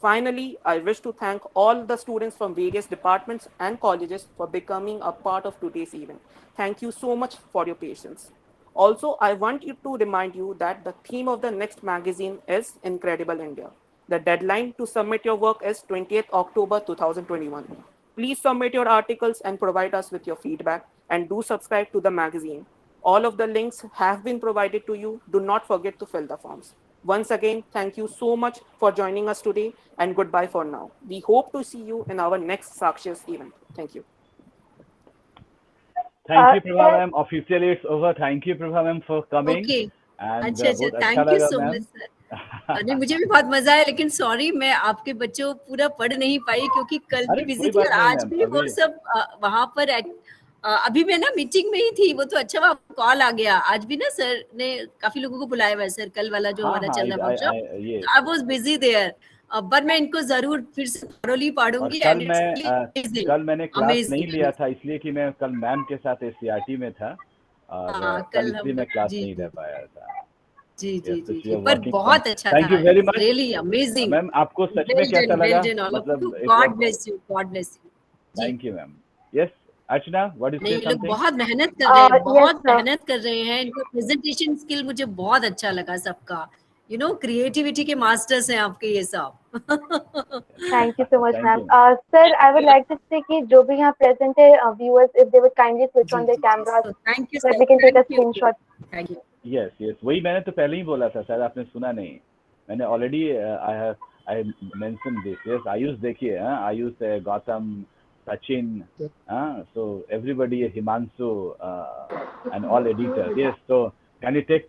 Finally, I wish to thank all the students from various departments and colleges for becoming a part of today's event. Thank you so much for your patience. Also, I want to remind you that the theme of the next magazine is Incredible India. The deadline to submit your work is 20th October 2021. Please submit your articles and provide us with your feedback, and do subscribe to the magazine. All of the links have been provided to you. Do not forget to fill the forms. Once again, thank you so much for joining us today, and goodbye for now. We hope to see you in our next Sakshi's event. Thank you. Thank you, Prabha ma'am. Officially, it's over. Thank you, Prabha ma'am, for coming. Okay. And अच्छा, बहुत thank अच्छा you लगा so ma'am. Much sir. नहीं, मुझे भी बहुत मजा आया, लेकिन सॉरी मैं आपके बच्चों को पूरा पढ़ नहीं पाई क्योंकि कल भी अरे बिजी कोई थी और बात नहीं आज मैम, भी वो अभी सब वहां पर अभी मैं ना मीटिंग में ही थी। वो तो अच्छा कॉल आ गया। आज भी ना सर ने काफी लोगों को बुलाया हुआ है सर, कल वाला जो हाँ हमारा हाँ चल रहा वर्कशॉप। ये I was busy there, but मैं इनको जरूर फिर से थोरोली और पढ़ूंगी। कल एंड मैं कल मैंने क्लास नहीं अमेजिंग लिया था, इसलिए कि मैं कल मैम के साथ एससीईआरटी में था और कल कल इसलिए हम मैं क्लास जी नहीं ले पाया था। जी Yes, ji so ji she ji are पर working बहुत अच्छा Thank था। you very much. Really amazing. Ma'am आपको सच में वेल कैसा डन, वेल लगा? डन ऑल ऑफ मतलब यू। एक God bless you, God bless you ji. Thank you ma'am. Yes, Archana, what is नहीं, say ये लोग something? बहुत मेहनत कर रहे हैं, yes, बहुत sir. मेहनत कर रहे हैं। इनका प्रेजेंटेशन स्किल मुझे बहुत अच्छा लगा सबका। यू नो क्रिएटिविटी के मास्टर्स हैं आपके ये सब। Thank you so much, Thank ma'am. you. Sir, I would like to say कि जो भी यहाँ present है viewers, if they would kindly switch on their cameras, thank you so that sir, we can take a thank you, screenshot. Thank you. Yes, yes. वही मैंने तो पहले ही बोला था सर, आपने सुना नहीं। मैंने already I mentioned this. Yes, Ayush देखिए, Ayush, Gautam, Sachin, so everybody, Himanshu, and all editors. Yes, so can you take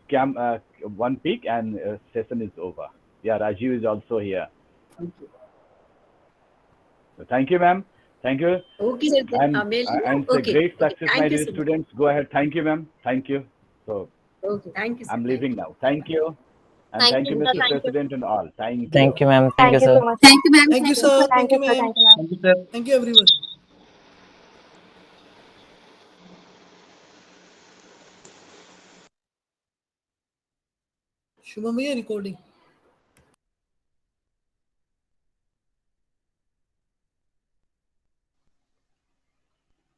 one peek and session is over. Yeah, Rajiv is also here. So thank you, ma'am. Thank you. Okay sir, And it's a okay, great success, my thank you dear so much. students. Go ahead. Thank you, ma'am. Thank you. So okay, thank you I'm sir. leaving now. Thank you. And Thank thank you, you, sir. Mr. Thank you. President and all. Thank you. Thank you, ma'am. Thank you, Thank you sir. so much. Thank you, ma'am. Thank you, sir. Thank you, sir. ma'am. Thank you, ma'am. Thank you, sir. Thank you, everyone. Shubham भैया recording.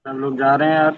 हम लोग जा रहे हैं यार।